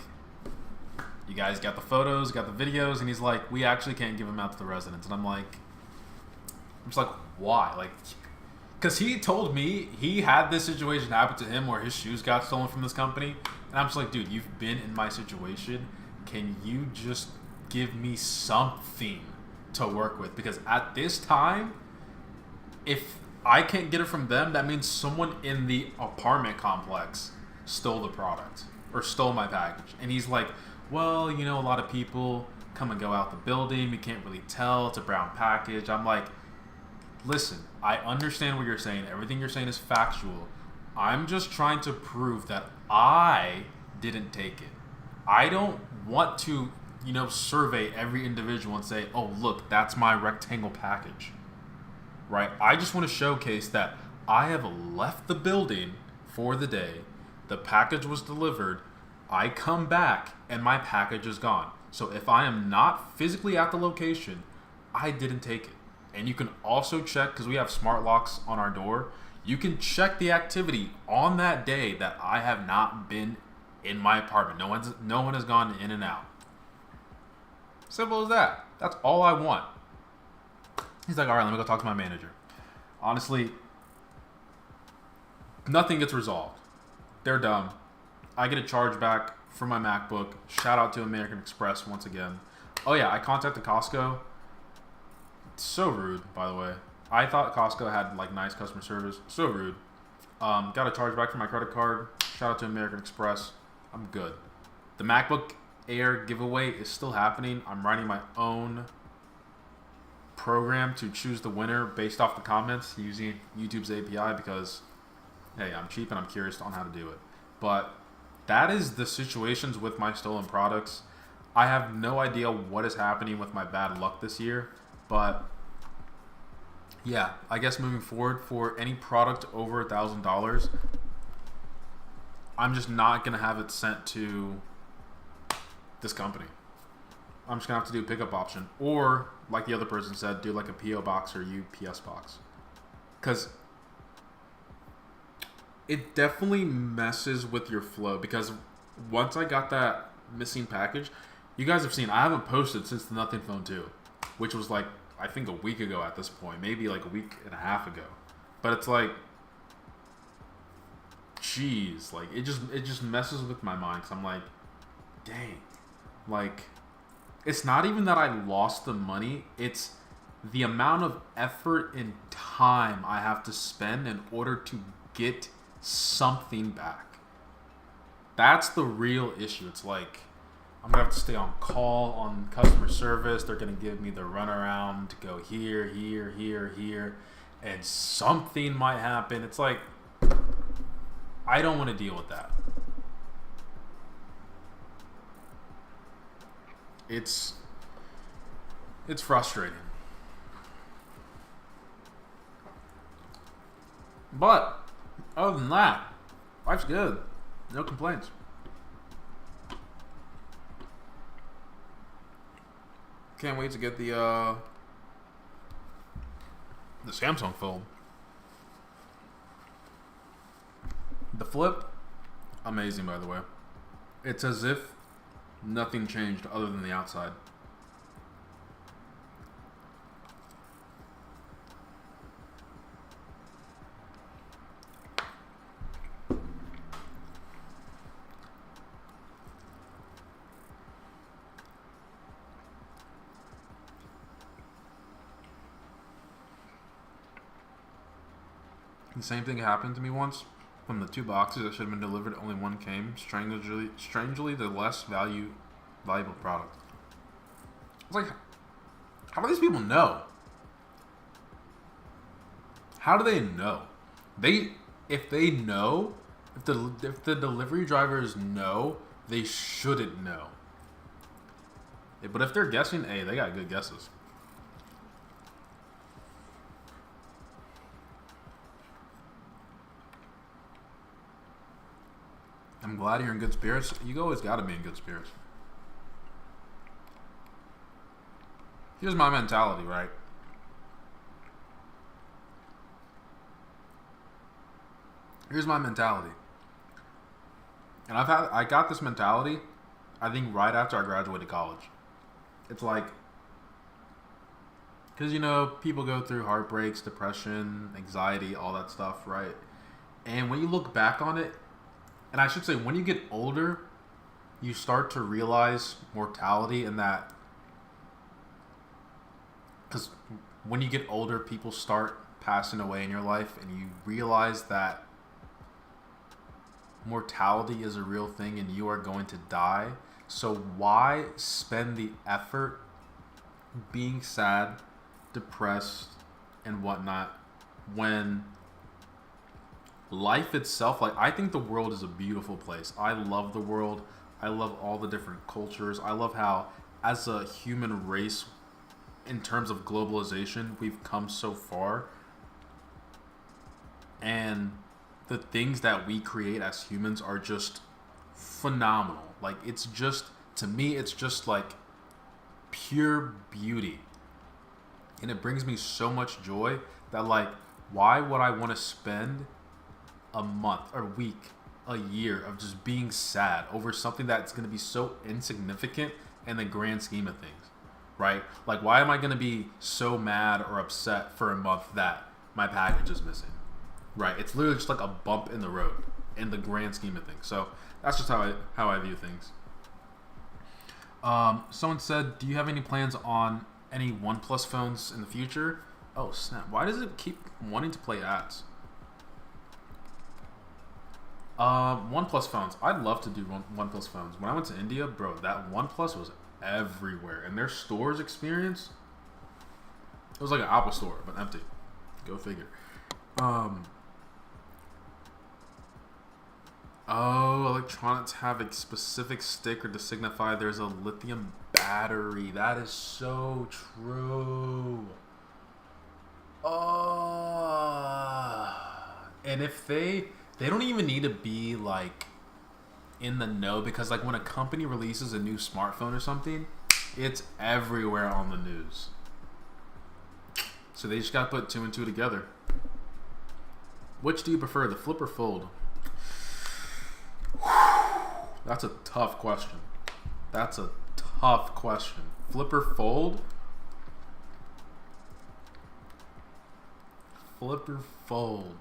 you guys got the photos, got the videos? And he's like, we actually can't give them out to the residents. And I'm just like, why? Like, because he told me he had this situation happen to him where his shoes got stolen from this company. And I'm just like, dude, you've been in my situation. Can you just give me something to work with? Because at this time, if I can't get it from them, that means someone in the apartment complex stole the product or stole my package. And he's like, well, a lot of people come and go out the building. We can't really tell. It's a brown package. I'm like, listen, I understand what you're saying. Everything you're saying is factual. I'm just trying to prove that I didn't take it. I don't want to, survey every individual and say, oh, look, that's my rectangle package, right? I just want to showcase that I have left the building for the day. The package was delivered. I come back and my package is gone. So if I am not physically at the location, I didn't take it. And you can also check, because we have smart locks on our door, you can check the activity on that day that I have not been in my apartment. No one has gone in and out. Simple as that. That's all I want. He's like, all right, let me go talk to my manager. Honestly, nothing gets resolved. They're dumb. I get a charge back for my MacBook. Shout out to American Express once again. Oh yeah, I contacted Costco. It's so rude, by the way. I thought Costco had like nice customer service. So rude. Got a charge back for my credit card. Shout out to American Express. I'm good. The MacBook Air giveaway is still happening. I'm writing my own program to choose the winner based off the comments using YouTube's API because, hey, I'm cheap and I'm curious on how to do it. But that is the situations with my stolen products. I have no idea what is happening with my bad luck this year, but yeah, I guess moving forward for any product over $1,000, I'm just not gonna have it sent to this company. I'm just gonna have to do a pickup option, or like the other person said, do like a PO box or UPS box, because it definitely messes with your flow. Because once I got that missing package, you guys have seen I haven't posted since the Nothing Phone 2, which was like I think a week ago at this point, maybe like a week and a half ago. But it's like, jeez, like it just messes with my mind because I'm like, dang, like it's not even that I lost the money, it's the amount of effort and time I have to spend in order to get something back. That's the real issue. It's like I'm gonna have to stay on call on customer service. They're gonna give me the runaround to go here, here, here, here, and something might happen. It's like I don't want to deal with that. It's frustrating. But other than that, life's good. No complaints. Can't wait to get the Samsung Fold. The Flip, amazing by the way. It's as if nothing changed other than the outside. The same thing happened to me once. From the 2 boxes that should have been delivered, only one came. Strangely, the less valuable product. It's like, how do these people know? How do they know? If the delivery drivers know, they shouldn't know. But if they're guessing, hey, they got good guesses. I'm glad you're in good spirits. You always got to be in good spirits. Here's my mentality, right? Here's my mentality. And I got this mentality, I think right after I graduated college. It's like, because people go through heartbreaks, depression, anxiety, all that stuff, right? And when you look back on it, and I should say, when you get older, you start to realize mortality, and that, because when you get older, people start passing away in your life, and you realize that mortality is a real thing, and you are going to die. So why spend the effort being sad, depressed, and whatnot, when life itself, like, I think the world is a beautiful place. I love the world. I love all the different cultures. I love how, as a human race, in terms of globalization, we've come so far. And the things that we create as humans are just phenomenal. Like, it's just, to me, it's just like pure beauty. And it brings me so much joy that, like, why would I want to spend a month, or a week, a year of just being sad over something that's going to be so insignificant in the grand scheme of things, right? Like, why am I going to be so mad or upset for a month that my package is missing, right? It's literally just like a bump in the road in the grand scheme of things. So that's just how I view things. Someone said, do you have any plans on any OnePlus phones in the future? Oh snap, why does it keep wanting to play ads? OnePlus phones. I'd love to do OnePlus phones. When I went to India, bro, that OnePlus was everywhere. And their stores experience, it was like an Apple store, but empty. Go figure. Electronics have a specific sticker to signify there's a lithium battery. That is so true. And if they don't even need to be like in the know because like when a company releases a new smartphone or something, it's everywhere on the news. So they just got to put two and two together. Which do you prefer, the flip or fold? That's a tough question. That's a tough question. Flip or fold? Flip or fold?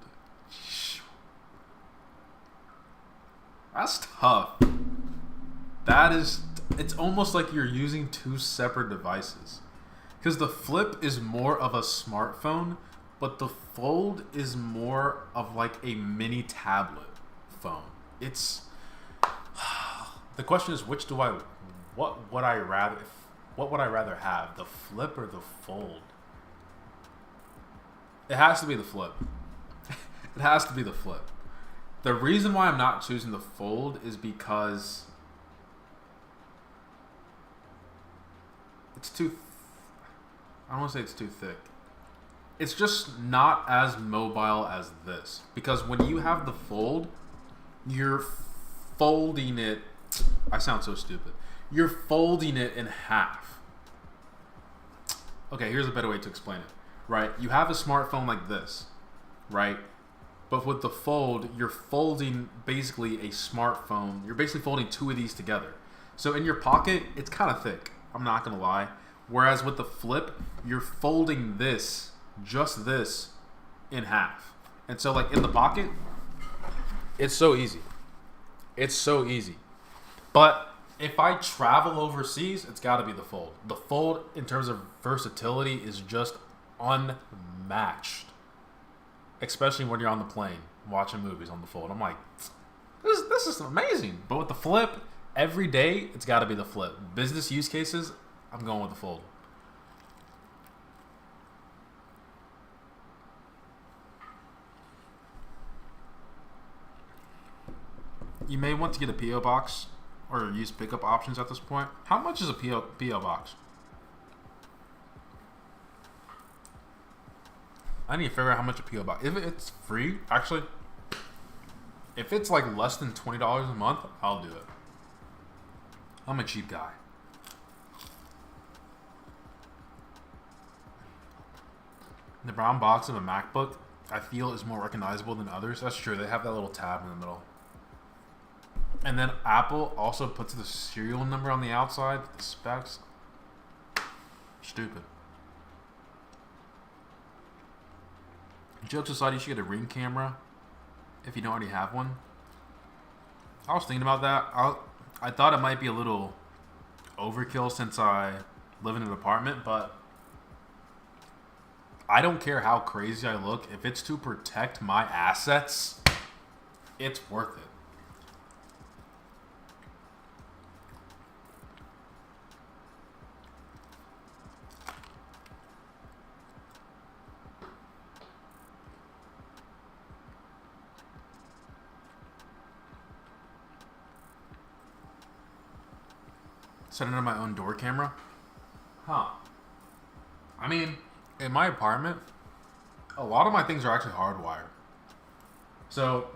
That's tough. That is... It's almost like you're using two separate devices. Because the flip is more of a smartphone, but the fold is more of like a mini tablet phone. It's... The question is, what would I rather have, the flip or the fold? It has to be the flip. It has to be the flip. The reason why I'm not choosing the fold is because it's too... I don't want to say it's too thick. It's just not as mobile as this. Because when you have the fold, you're folding it... I sound so stupid. You're folding it in half. Okay, here's a better way to explain it. Right? You have a smartphone like this, right? But with the fold, you're folding basically a smartphone. You're basically folding two of these together. So in your pocket, it's kind of thick. I'm not going to lie. Whereas with the flip, you're folding this, just this, in half. And so like in the pocket, it's so easy. It's so easy. But if I travel overseas, it's got to be the fold. The fold, in terms of versatility, is just unmatched. Especially when you're on the plane watching movies on the fold. I'm like, this is amazing. But with the flip, every day, it's got to be the flip. Business use cases, I'm going with the fold. You may want to get a P.O. box or use pickup options at this point. How much is a P.O. box? I need to figure out how much a P.O. box. If it's free, actually, if it's like less than $20 a month, I'll do it. I'm a cheap guy. The brown box of a MacBook, I feel, is more recognizable than others. That's true. They have that little tab in the middle. And then Apple also puts the serial number on the outside, the specs. Stupid. Jokes aside, you should get a Ring camera if you don't already have one. I was thinking about that. I thought it might be a little overkill since I live in an apartment, but I don't care how crazy I look. If it's to protect my assets, it's worth it. Setting up my own door camera? Huh. I mean, in my apartment, a lot of my things are actually hardwired. So,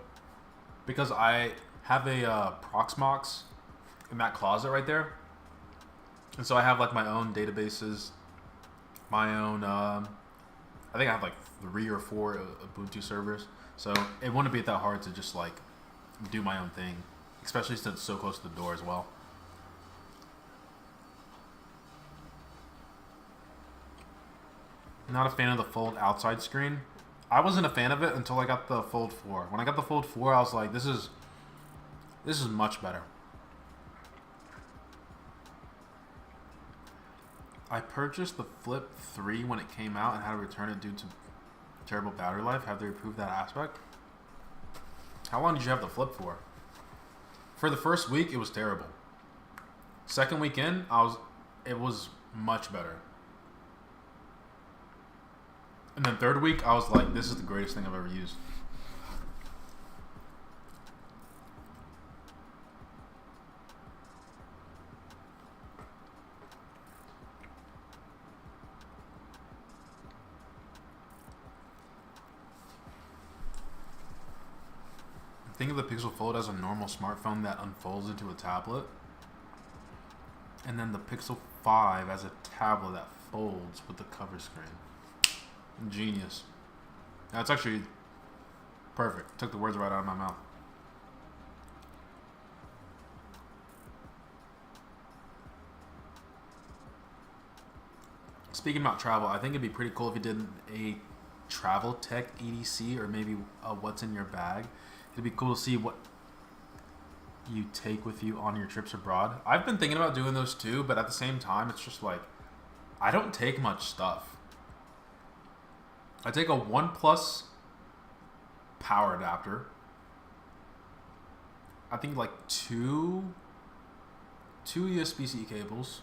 because I have a Proxmox in that closet right there, and so I have like my own databases, my own, I think I have like 3 or 4 Ubuntu servers. So it wouldn't be that hard to just like do my own thing, especially since it's so close to the door as well. Not a fan of the Fold outside screen. I wasn't a fan of it until I got the Fold 4. When I got the Fold 4, I was like, this is much better. I purchased the Flip 3 when it came out and had to return it due to terrible battery life. Have they improved that aspect? How long did you have the Flip for? For the first week, it was terrible. Second week in, it was much better. And then third week, I was like, this is the greatest thing I've ever used. think of the Pixel Fold as a normal smartphone that unfolds into a tablet, and then the Pixel 5 as a tablet that folds with the cover screen. Genius. That's actually perfect. Took the words right out of my mouth. Speaking about travel, I think it'd be pretty cool if you did a travel tech EDC or maybe what's in your bag. It'd be cool to see what you take with you on your trips abroad. I've been thinking about doing those too, but at the same time, it's just like, I don't take much stuff. I take a OnePlus power adapter. I think like two USB-C cables.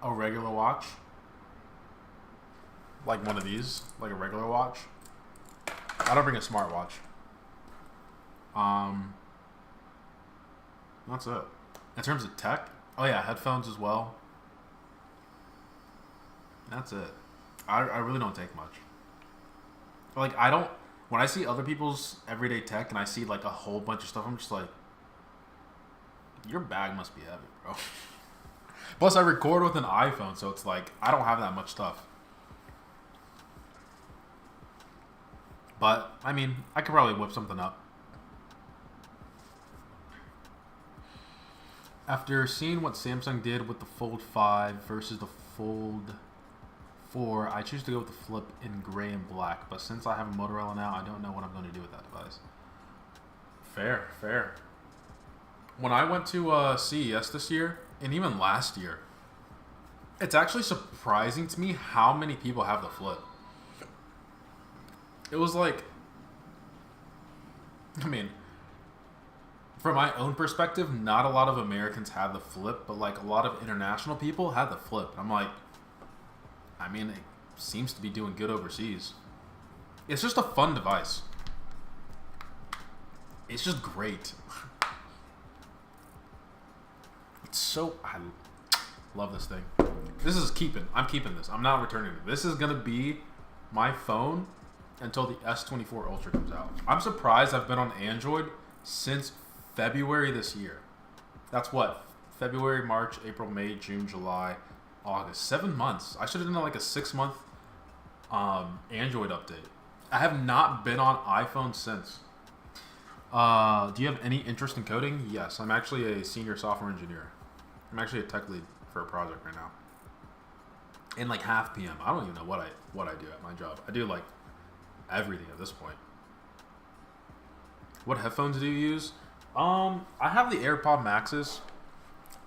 A regular watch. Like one of these. Like a regular watch. I don't bring a smartwatch. That's it. In terms of tech, oh yeah, headphones as well. That's it. I really don't take much. Like, I don't... When I see other people's everyday tech and I see, like, a whole bunch of stuff, I'm just like... Your bag must be heavy, bro. Plus, I record with an iPhone, so it's like, I don't have that much stuff. But, I mean, I could probably whip something up. After seeing what Samsung did with the Fold 5 versus the Fold 4, I choose to go with the Flip in gray and black. But since I have a Motorola now, I don't know what I'm going to do with that device. Fair, fair. When I went to CES this year, and even last year, it's actually surprising to me how many people have the Flip. It was like, I mean, from my own perspective, not a lot of Americans have the Flip, but like a lot of international people have the Flip. I'm like, I mean, it seems to be doing good overseas. It's just a fun device. It's just great. It's so... I love this thing. This is keeping. I'm keeping this. I'm not returning it. This is going to be my phone until the S24 Ultra comes out. I'm surprised I've been on Android since February this year. That's what? February, March, April, May, June, July, August. 7 months. I should have done like a 6-month Android update. I have not been on iPhone since. Do you have any interest in coding? Yes, I'm actually a senior software engineer. I'm actually a tech lead for a project right now. In like half PM. I don't even know what I do at my job. I do like everything at this point. What headphones do you use? I have the AirPod Maxes.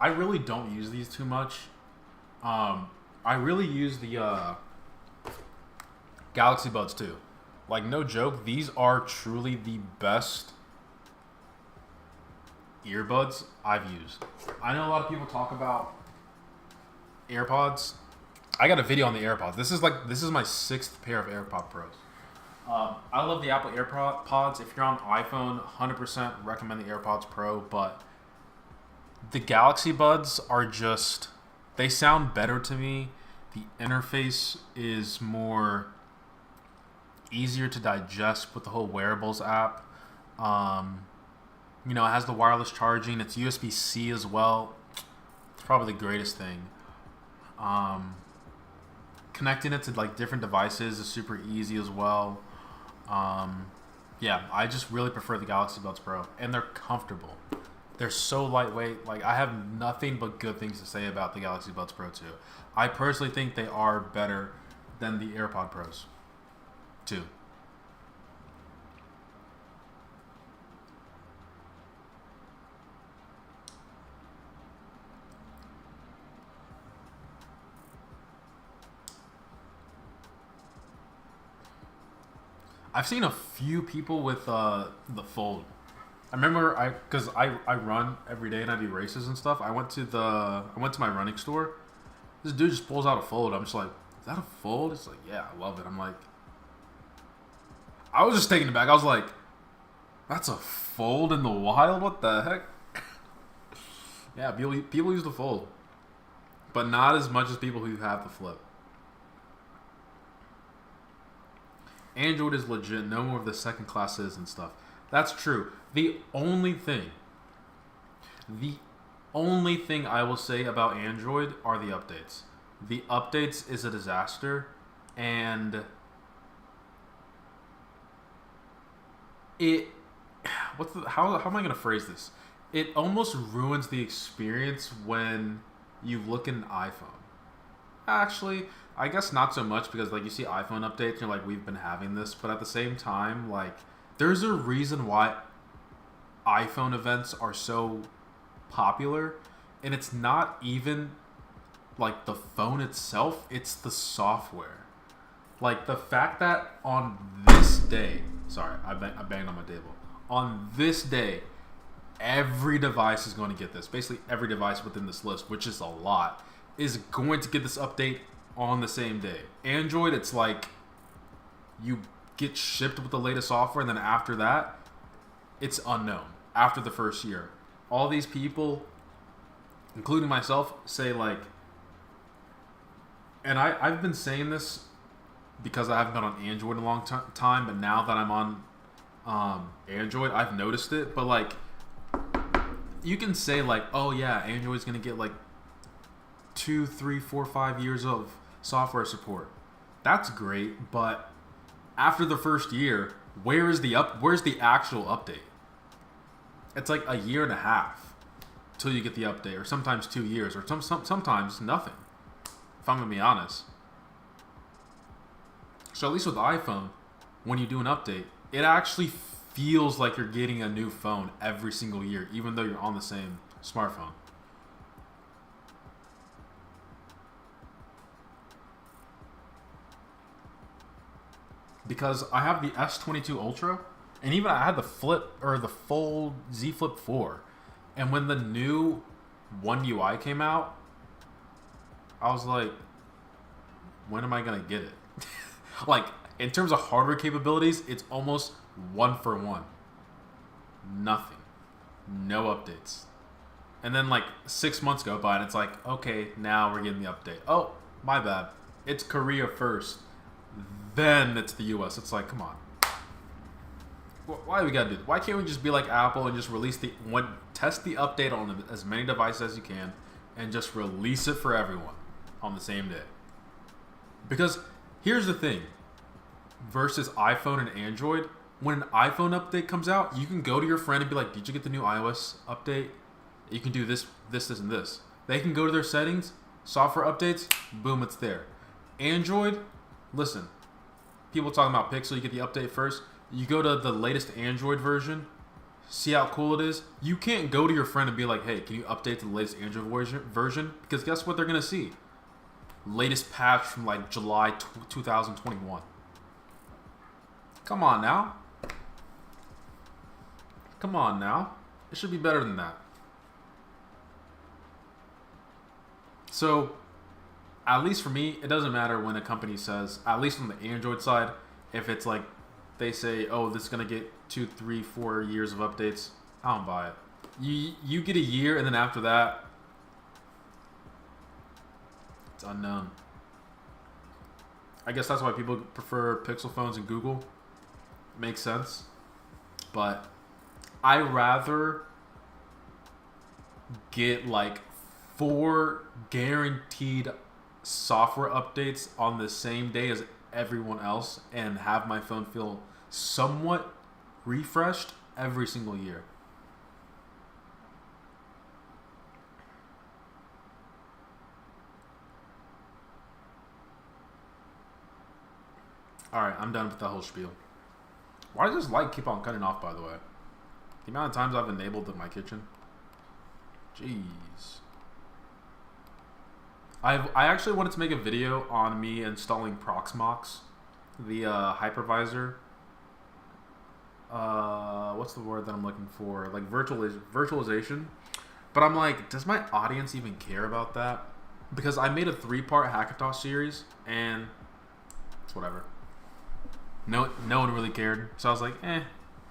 I really don't use these too much. I really use the Galaxy Buds too. Like, no joke, these are truly the best earbuds I've used. I know a lot of people talk about AirPods. I got a video on the AirPods. This is my 6th pair of AirPod Pros. I love the Apple AirPods. If you're on iPhone, 100% recommend the AirPods Pro, but the Galaxy Buds are just, they sound better to me. The interface is more easier to digest with the whole wearables app. You know, it has the wireless charging. It's USB-C as well. It's probably the greatest thing. Connecting it to like different devices is super easy as well. Yeah, I just really prefer the Galaxy Buds Pro, and they're comfortable. They're so lightweight. Like, I have nothing but good things to say about the Galaxy Buds Pro 2. I personally think they are better than the AirPod Pros 2. I've seen a few people with the Fold. I remember because I run every day and I do races and stuff. I went to my running store. This dude just pulls out a Fold. I'm just like, is that a Fold? It's like, yeah, I love it. I'm like, I was just taken aback. I was like, that's a Fold in the wild? What the heck? Yeah, people use the Fold, but not as much as people who have the Flip. Android is legit. No more of the second classes and stuff. That's true. The only thing I will say about Android are the updates. The updates is a disaster, and how am I gonna phrase this? It almost ruins the experience when you look at an iPhone. Actually, I guess not so much, because like you see iPhone updates and you're like, we've been having this, but at the same time, like, there's a reason why iPhone events are so popular, and it's not even like the phone itself, it's the software. Like the fact that on this day, sorry, I banged on my table. On this day, every device is going to get this. Basically, every device within this list, which is a lot, is going to get this update on the same day. Android, it's like you get shipped with the latest software, and then after that, it's unknown. After the first year, all these people, including myself, say like, and I've been saying this because I haven't been on Android in a long time, but now that I'm on Android, I've noticed it. But like, you can say like, oh yeah, Android's gonna get like 2, 3, 4, 5 years of software support. That's great, but after the first year, where's the actual update? It's like a year and a half till you get the update, or sometimes 2 years, or sometimes nothing. If I'm gonna be honest. So at least with iPhone, when you do an update, it actually feels like you're getting a new phone every single year, even though you're on the same smartphone. Because I have the S22 Ultra, and even I had the Fold Z Flip 4, and when the new One UI came out, I was like, when am I gonna get it? Like, in terms of hardware capabilities, it's almost one for one. Nothing. No updates. And then like 6 months go by and it's like, okay, now we're getting the update. Oh, my bad. It's Korea first. Then it's the US. It's like, come on. Why do we gotta do this? Why can't we just be like Apple and just release test the update on as many devices as you can, and just release it for everyone on the same day? Because here's the thing, versus iPhone and Android, when an iPhone update comes out, you can go to your friend and be like, did you get the new iOS update? You can do this, and this. They can go to their settings, software updates, boom, it's there. Android, listen, people talking about Pixel, you get the update first. You go to the latest Android version, see how cool it is. You can't go to your friend and be like, hey, can you update to the latest Android version? Because guess what they're going to see? Latest patch from like July 2021. Come on now. Come on now. It should be better than that. So, at least for me, it doesn't matter when a company says, at least on the Android side, if it's like, they say, oh, this is going to get 2, 3, 4 years of updates, I don't buy it. You get a year, and then after that, it's unknown. I guess that's why people prefer Pixel phones and Google. Makes sense. But I rather get like 4 guaranteed software updates on the same day as everyone else and have my phone feel somewhat refreshed every single year. Alright, I'm done with the whole spiel. Why does this light keep on cutting off, by the way? The amount of times I've enabled my kitchen. Jeez. I actually wanted to make a video on me installing Proxmox, the hypervisor. What's the word that I'm looking for? Like virtualization. But I'm like, does my audience even care about that? Because I made a 3-part Hackathon series, and it's whatever. No one really cared. So I was like,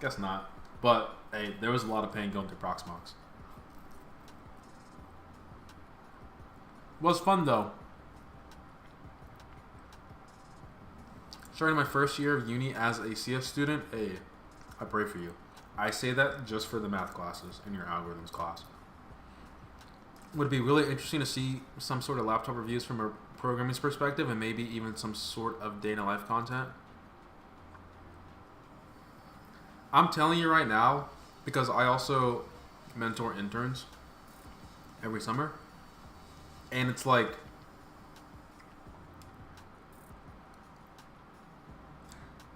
guess not. But hey, there was a lot of pain going through Proxmox. Was fun though. Starting my first year of uni as a CS student, hey, I pray for you. I say that just for the math classes in your algorithms class. Would be really interesting to see some sort of laptop reviews from a programming perspective and maybe even some sort of day in a life content. I'm telling you right now, because I also mentor interns every summer, and it's like,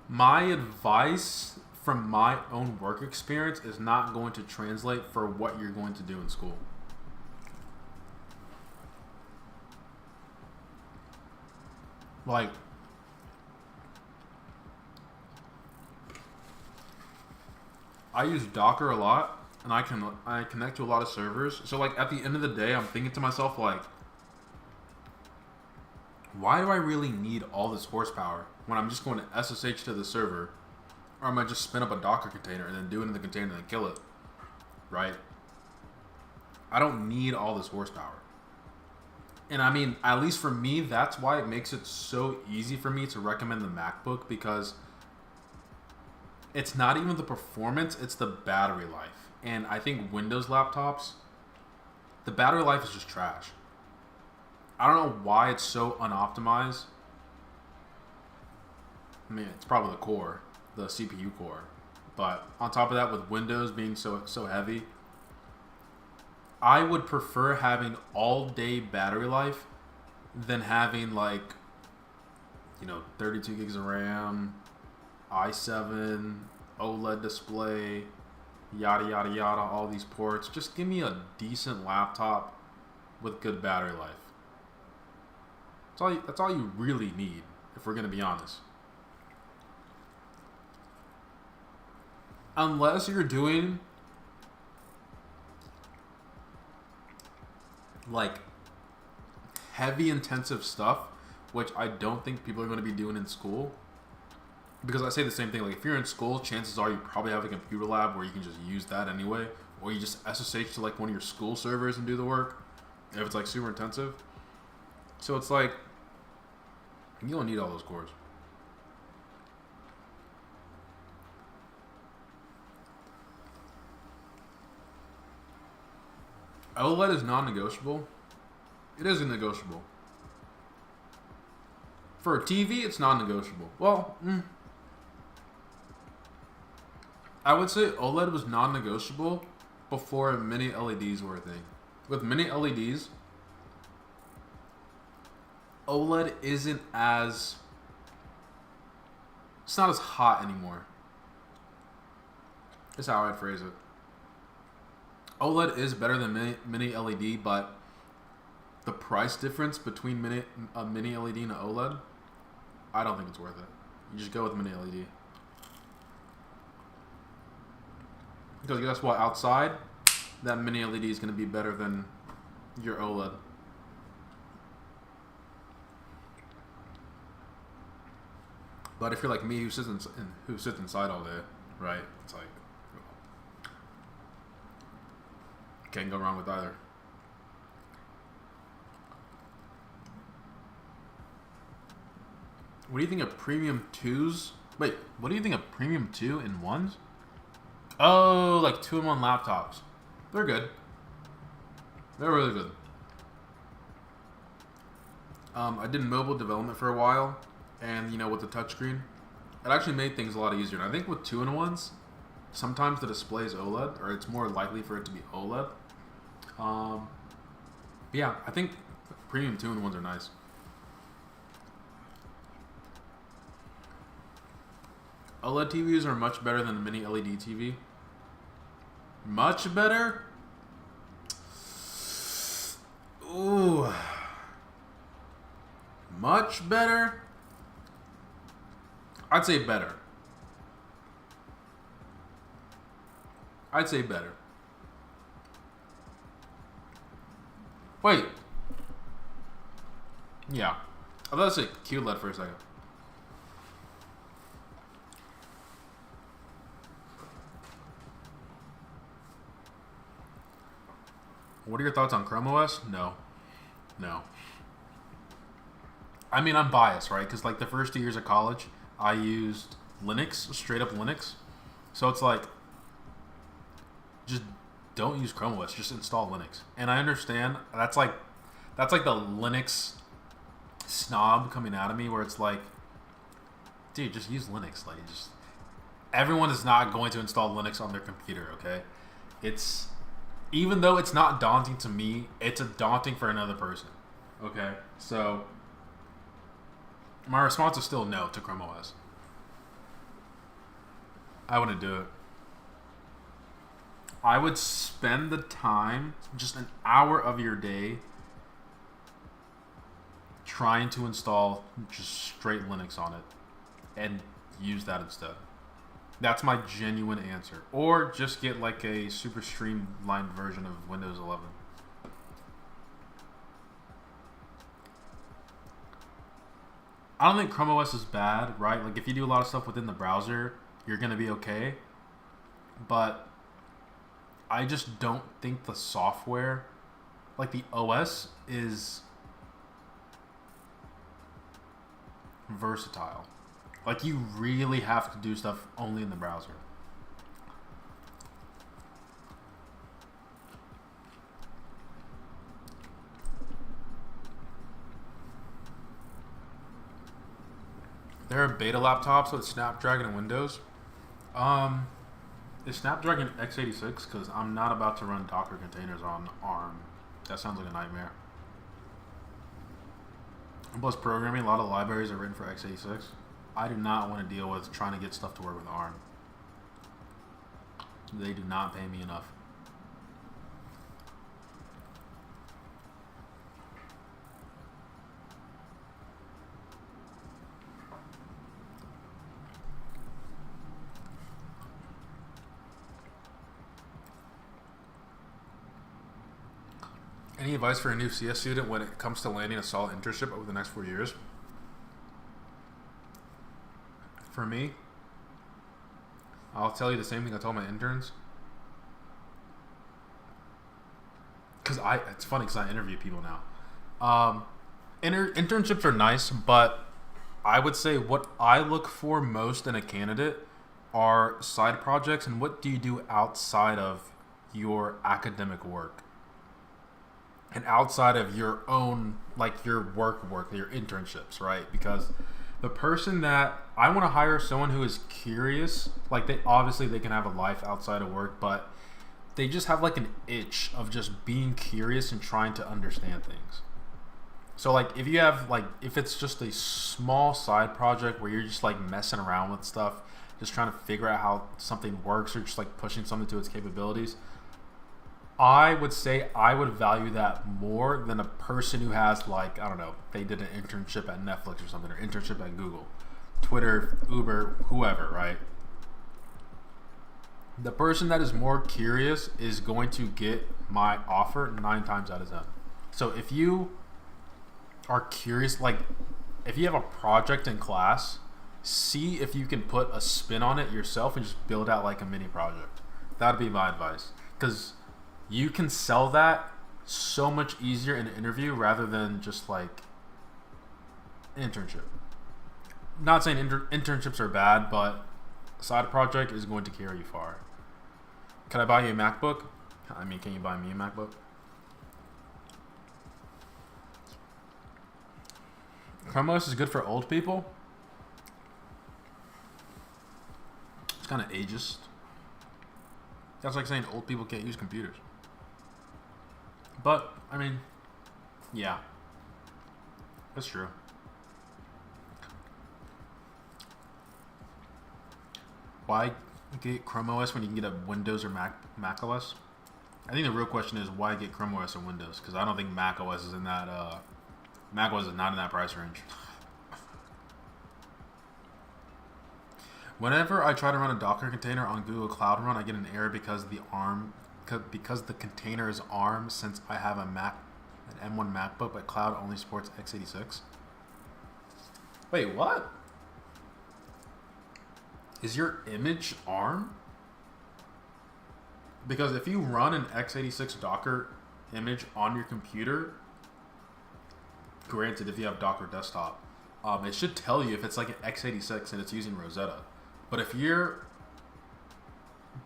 my advice from my own work experience is not going to translate for what you're going to do in school. Like, I use Docker a lot, and I connect to a lot of servers. So like at the end of the day, I'm thinking to myself like, why do I really need all this horsepower when I'm just going to SSH to the server, or am I just spin up a Docker container and then do it in the container and then kill it, right? I don't need all this horsepower. And I mean, at least for me, that's why it makes it so easy for me to recommend the MacBook, because it's not even the performance, it's the battery life. And I think Windows laptops, the battery life is just trash. I don't know why it's so unoptimized. I mean, it's probably the core, the CPU core. But on top of that, with Windows being so heavy, I would prefer having all-day battery life than having, like, 32 gigs of RAM, i7, OLED display, yada, yada, yada, all these ports. Just give me a decent laptop with good battery life. That's all you really need, if we're going to be honest. Unless you're doing like heavy intensive stuff, which I don't think people are going to be doing in school. Because I say the same thing, like if you're in school, chances are you probably have a computer lab where you can just use that anyway, or you just SSH to like one of your school servers and do the work if it's like super intensive. So it's like, you don't need all those cores. OLED is non-negotiable. It isn't negotiable. For a TV, it's non-negotiable. Well, I would say OLED was non-negotiable before mini LEDs were a thing. With mini LEDs, OLED isn't as... It's not as hot anymore. That's how I'd phrase it. OLED is better than mini LED, but the price difference between a mini LED and an OLED, I don't think it's worth it. You just go with mini LED. Because guess what? Outside, that mini LED is going to be better than your OLED. But if you're like me, who sits inside all day, right? It's like, can't go wrong with either. What do you think of premium 2s? Wait, what do you think of premium 2 in 1s? Oh, like 2-in-1 laptops. They're good. They're really good. I did mobile development for a while, and with the touchscreen, it actually made things a lot easier. And I think with 2-in-1s, sometimes the display is OLED, or it's more likely for it to be OLED. Yeah, I think premium 2-in-1s are nice. OLED TVs are much better than a mini LED TV. Much better? Ooh. Much better? I'd say better. I'd say better. Wait. Yeah. I thought I said QLED for a second. What are your thoughts on Chrome OS? No. I mean, I'm biased, right? Because like the first 2 years of college, I used Linux, straight up Linux. So it's like, just don't use Chrome OS. Just install Linux. And I understand that's like the Linux snob coming out of me, where it's like, dude, just use Linux. Like, just everyone is not going to install Linux on their computer. Okay, it's even though it's not daunting to me, it's daunting for another person. Okay, so my response is still no to Chrome OS. I wouldn't do it. I would spend the time, just an hour of your day, trying to install just straight Linux on it and use that instead. That's my genuine answer. Or just get like a super streamlined version of Windows 11. I don't think Chrome OS is bad, right? Like if you do a lot of stuff within the browser, you're going to be okay. But I just don't think the software, like the OS, is versatile. Like you really have to do stuff only in the browser. There are beta laptops with Snapdragon and Windows. Is Snapdragon x86? Because I'm not about to run Docker containers on ARM. That sounds like a nightmare. And plus programming, a lot of libraries are written for x86. I do not want to deal with trying to get stuff to work with ARM. They do not pay me enough. Any advice for a new CS student when it comes to landing a solid internship over the next 4 years? For me, I'll tell you the same thing I told my interns. It's funny because I interview people now. Internships are nice, but I would say what I look for most in a candidate are side projects and what do you do outside of your academic work and outside of your own, like your work, your internships, right? Because the person that I want to hire is someone who is curious. Like they can have a life outside of work, but they just have like an itch of just being curious and trying to understand things. So like if it's just a small side project where you're just like messing around with stuff, just trying to figure out how something works or just like pushing something to its capabilities, I would say I would value that more than a person who has like, I don't know, they did an internship at Netflix or something, or internship at Google, Twitter, Uber, whoever, right? The person that is more curious is going to get my offer 9 times out of 10. So if you are curious, like if you have a project in class, see if you can put a spin on it yourself and just build out like a mini project. That'd be my advice. Because you can sell that so much easier in an interview rather than just like an internship. Not saying internships are bad, but a side project is going to carry you far. Can I buy you a MacBook? I mean, can you buy me a MacBook? Chrome OS is good for old people. It's kind of ageist. That's like saying old people can't use computers. But, I mean, yeah. That's true. Why get Chrome OS when you can get a Windows or Mac OS? I think the real question is why get Chrome OS or Windows? Because I don't think Mac OS is in that, Mac OS is not in that price range. Whenever I try to run a Docker container on Google Cloud Run, I get an error because the container is ARM since I have an M1 MacBook, but Cloud only supports x86. Wait, what? Is your image ARM? Because if you run an x86 Docker image on your computer, granted if you have Docker desktop, It should tell you if it's like an x86 and it's using Rosetta. But if you're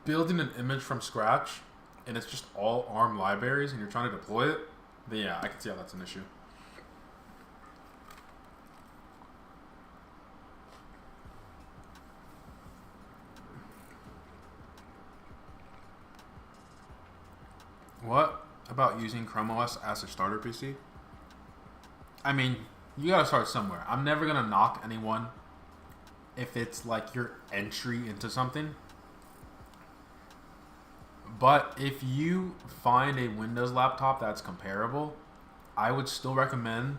building an image from scratch and it's just all ARM libraries and you're trying to deploy it, then yeah, I can see how that's an issue. What about using Chrome OS as a starter PC? I mean, you gotta start somewhere. I'm never gonna knock anyone if it's like your entry into something. But if you find a Windows laptop that's comparable, I would still recommend,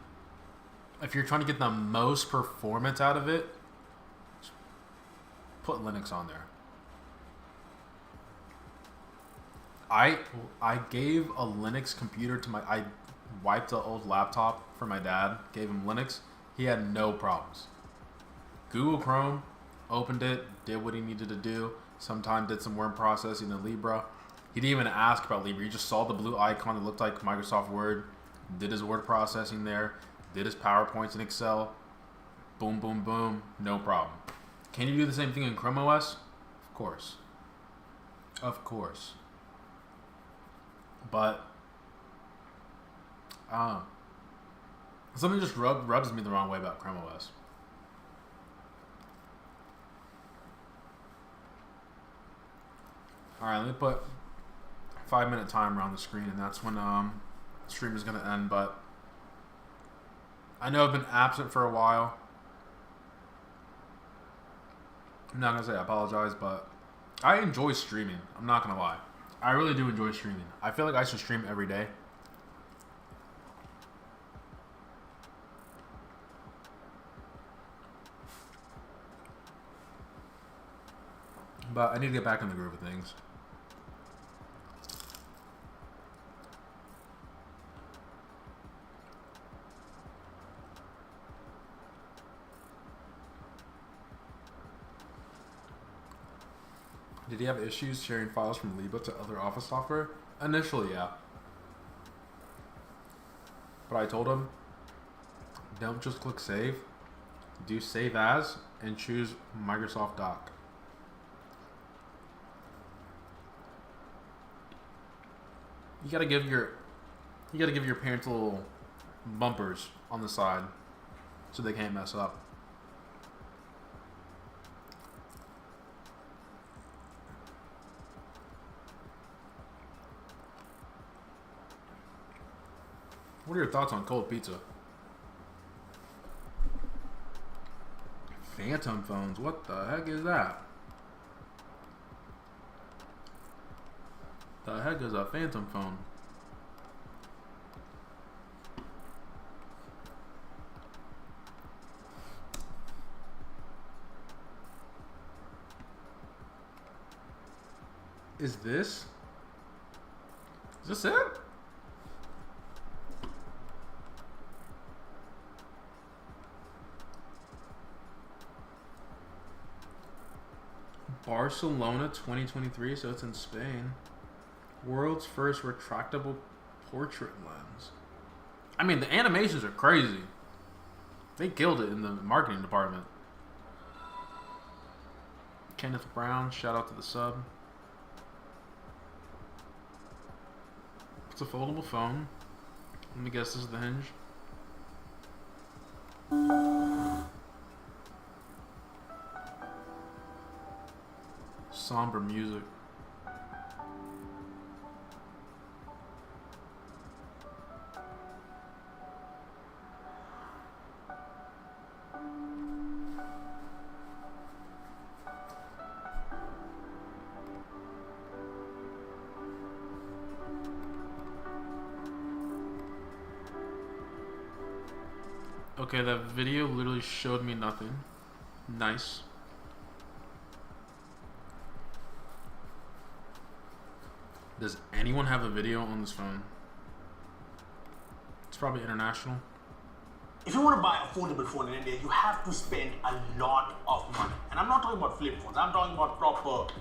if you're trying to get the most performance out of it, put Linux on there. I gave a Linux computer to I wiped an old laptop for my dad, gave him Linux. He had no problems. Google Chrome, opened it, did what he needed to do. Sometimes did some word processing in Libra. He didn't even ask about Libra. He just saw the blue icon that looked like Microsoft Word, did his word processing there, did his PowerPoints in Excel. Boom, boom, boom, no problem. Can you do the same thing in Chrome OS? Of course. Of course. But something just rubs me the wrong way about Chrome OS. Alright, let me put 5-minute timer on the screen, and that's when the stream is going to end. But I know I've been absent for a while. I'm not going to say I apologize, but I enjoy streaming. I'm not going to lie. I really do enjoy streaming. I feel like I should stream every day. But I need to get back in the groove of things. Did he have issues sharing files from Libra to other Office software? Initially, yeah. But I told him, don't just click save. Do save as and choose Microsoft Doc. You gotta give your parents little bumpers on the side so they can't mess up. What are your thoughts on cold pizza? Phantom phones, what the heck is that? The heck is a phantom phone? Is this it? Barcelona 2023, so it's in Spain. World's first retractable portrait lens. I mean, the animations are crazy. They killed it in the marketing department. Kenneth Brown, shout out to the sub. It's a foldable phone. Let me guess, this is the hinge. Somber music. Okay, that video literally showed me nothing. Nice. Does anyone have a video on this phone? It's probably international. If you want to buy an affordable phone in India, you have to spend a lot of money. And I'm not talking about flip phones. I'm talking about proper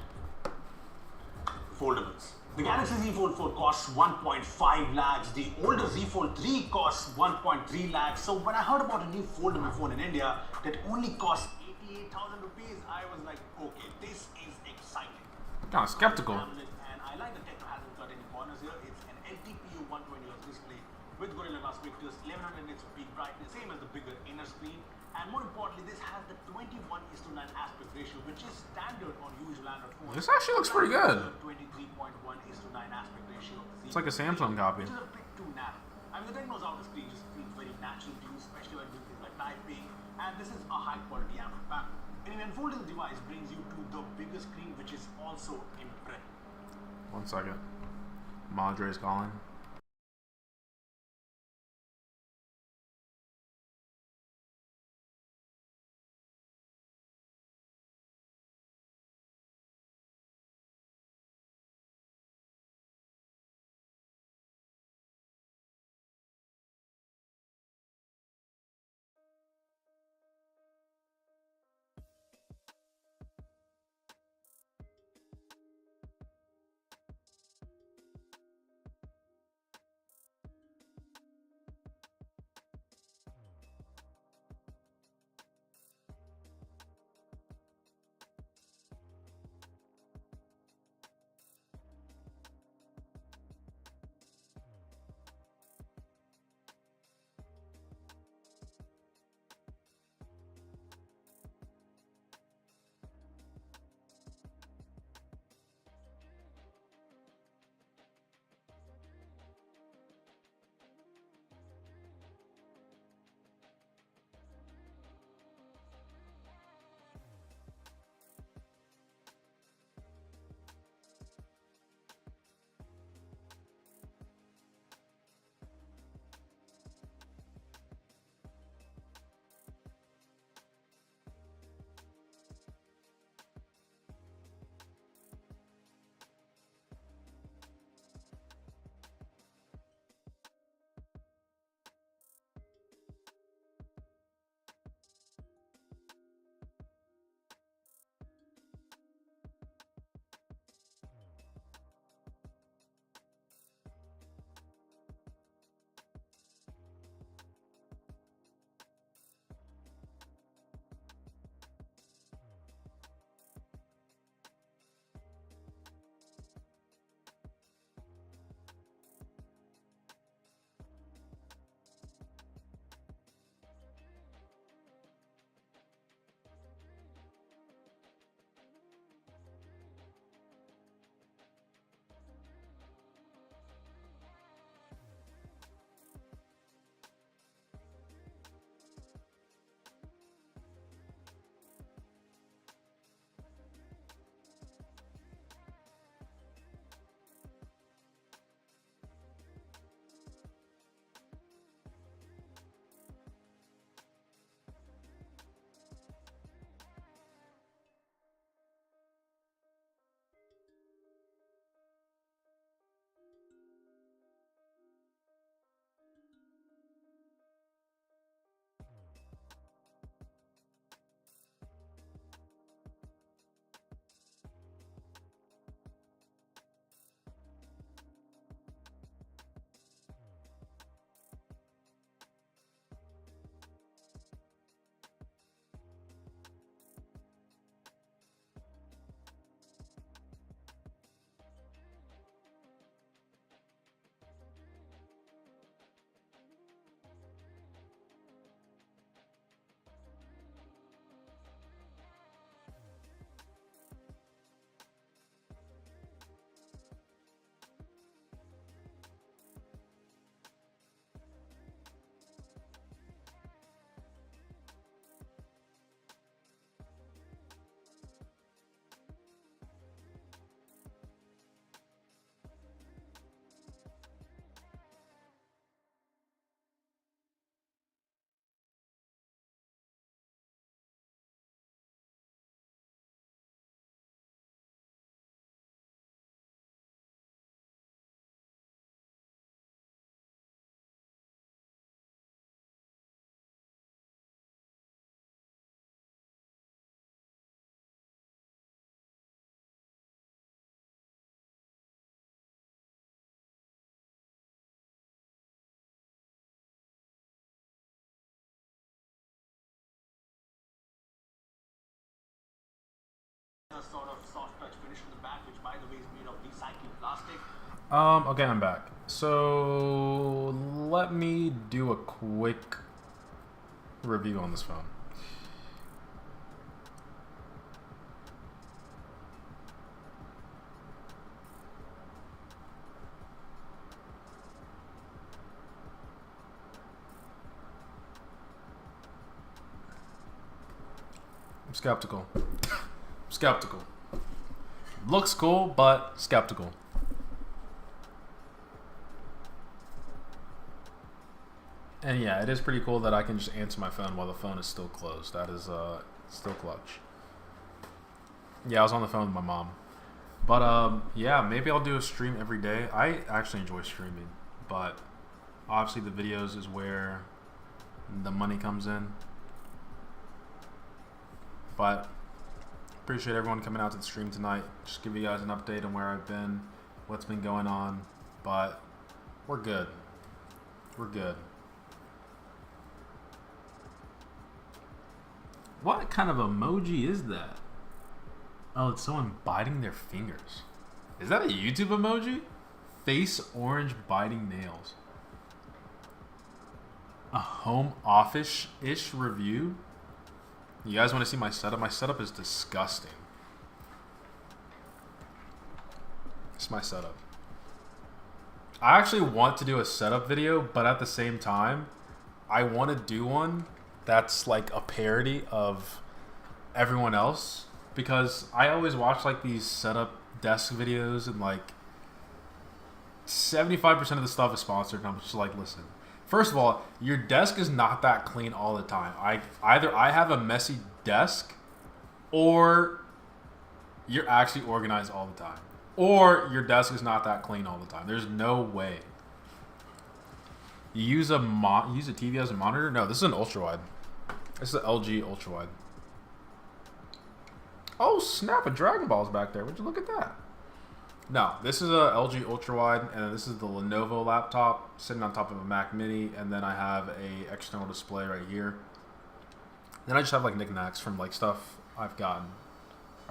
foldables. The Galaxy Z Fold 4 costs 1.5 lakhs. The older Z Fold 3 costs 1.3 lakhs. So when I heard about a new foldable phone in India that only costs 88,000 rupees, I was like, okay, this is exciting. Kind of skeptical. And I like the Techno hasn't cut any corners here. It's an LTPO 120Hz display with Gorilla Glass Victor's 1100 nits of peak brightness, same as the bigger inner screen. And more importantly, this has the 21:9 aspect ratio, which is standard on usual Android phones. This actually looks pretty good. 23.1:9 aspect ratio. It's like a Samsung copy. Which is a bit too narrow. I mean, the Techno's outer screen just feels very natural to use, especially when doing things like typing. And this is a high quality AMOLED panel. Anyway, unfolding the device brings you to the bigger screen, which is also impressive. 1 second. Madre's calling. a sort of soft touch finish on the back, which by the way is made of recycled plastic. Okay, I'm back. So let me do a quick review on this phone. I'm skeptical. Skeptical. Looks cool, but skeptical. And yeah, it is pretty cool that I can just answer my phone while the phone is still closed. That is still clutch. Yeah, I was on the phone with my mom. But yeah, maybe I'll do a stream every day. I actually enjoy streaming, but obviously the videos is where the money comes in. But appreciate everyone coming out to the stream tonight. Just give you guys an update on where I've been, what's been going on. But we're good. We're good. What kind of emoji is that? Oh, it's someone biting their fingers. Is that a YouTube emoji? Face orange biting nails. A home office-ish review? You guys want to see my setup? My setup is disgusting. It's my setup. I actually want to do a setup video, but at the same time, I want to do one that's like a parody of everyone else, because I always watch like these setup desk videos and like 75% of the stuff is sponsored, and I'm just like, listen. First of all, your desk is not that clean all the time. Either I have a messy desk, or you're actually organized all the time, or your desk is not that clean all the time. There's no way. You use a TV as a monitor? No, this is an ultra wide. This is an LG ultra wide. Oh snap! A Dragon Ball's back there. Would you look at that? No, this is a LG ultra wide, and this is the Lenovo laptop sitting on top of a Mac Mini, and then I have a external display right here. Then I just have like knickknacks from like stuff I've gotten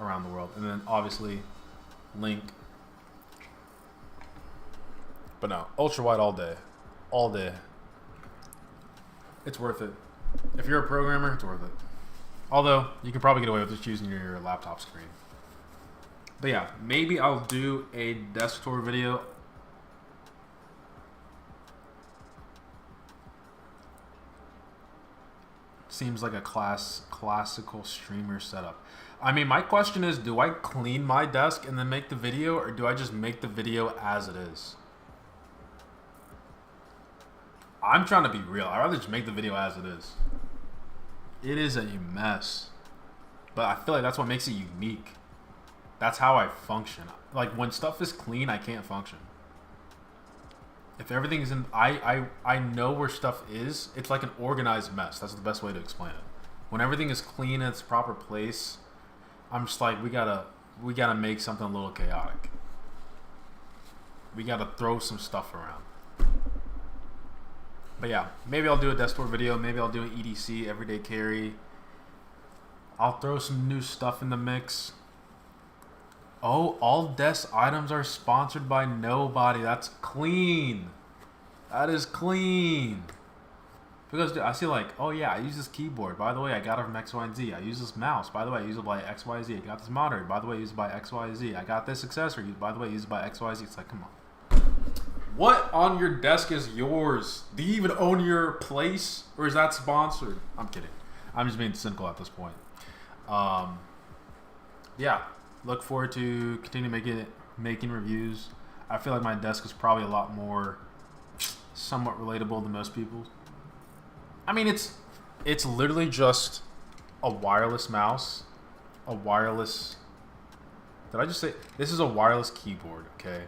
around the world, and then obviously Link. But no, ultra wide all day, all day. It's worth it. If you're a programmer, it's worth it. Although you can probably get away with just using your laptop screen. But yeah, maybe I'll do a desk tour video. Seems like a classical streamer setup. I mean, my question is, do I clean my desk and then make the video, or do I just make the video as it is? I'm trying to be real. I'd rather just make the video as it is. It is a mess. But I feel like that's what makes it unique. That's how I function. Like, when stuff is clean, I can't function. If everything is in... I know where stuff is. It's like an organized mess. That's the best way to explain it. When everything is clean in its proper place, I'm just like, we gotta make something a little chaotic. We gotta throw some stuff around. But yeah, maybe I'll do a desk tour video. Maybe I'll do an EDC, everyday carry. I'll throw some new stuff in the mix. Oh, all desk items are sponsored by nobody. That's clean. That is clean. Because dude, I see like, oh yeah, I use this keyboard. By the way, I got it from X, Y, and Z. I use this mouse. By the way, I use it by X, Y, Z. I got this monitor. By the way, I use it by X, Y, Z. I got this accessory. By the way, I use it by X, Y, Z. It's like, come on. What on your desk is yours? Do you even own your place? Or is that sponsored? I'm kidding. I'm just being cynical at this point. Yeah. Look forward to continue making reviews. I feel like my desk is probably a lot more somewhat relatable than most people's. I mean, it's literally just a wireless mouse, a wireless... Did I just say... This is a wireless keyboard, okay?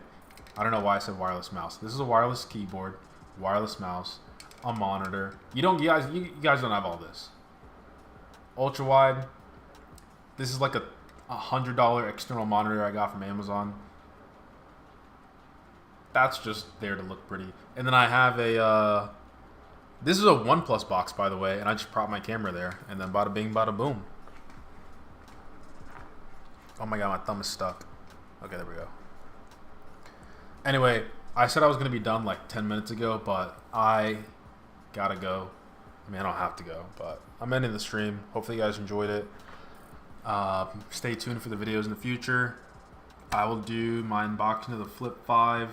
I don't know why I said wireless mouse. This is a wireless keyboard, wireless mouse, a monitor. You guys don't have all this. Ultra wide. This is like a $100 external monitor I got from Amazon. That's just there to look pretty. And then I have a this is a OnePlus box, by the way, and I just propped my camera there, and then bada bing bada boom. Oh my god, my thumb is stuck. Okay, there we go. Anyway, I said I was going to be done like 10 minutes ago, but I gotta go. I mean, I don't have to go, but I'm ending the stream. Hopefully you guys enjoyed it. Stay tuned for the videos in the future. I will do my unboxing of the Flip 5.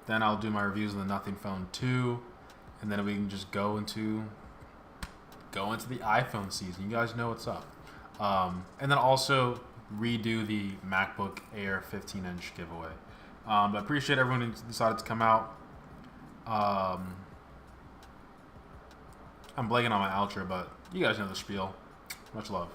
Then I'll do my reviews of the Nothing Phone 2. And then we can just go into the iPhone season. You guys know what's up. And then also redo the MacBook Air 15-inch giveaway. But I appreciate everyone who decided to come out. I'm blanking on my outro, but you guys know the spiel. Much love.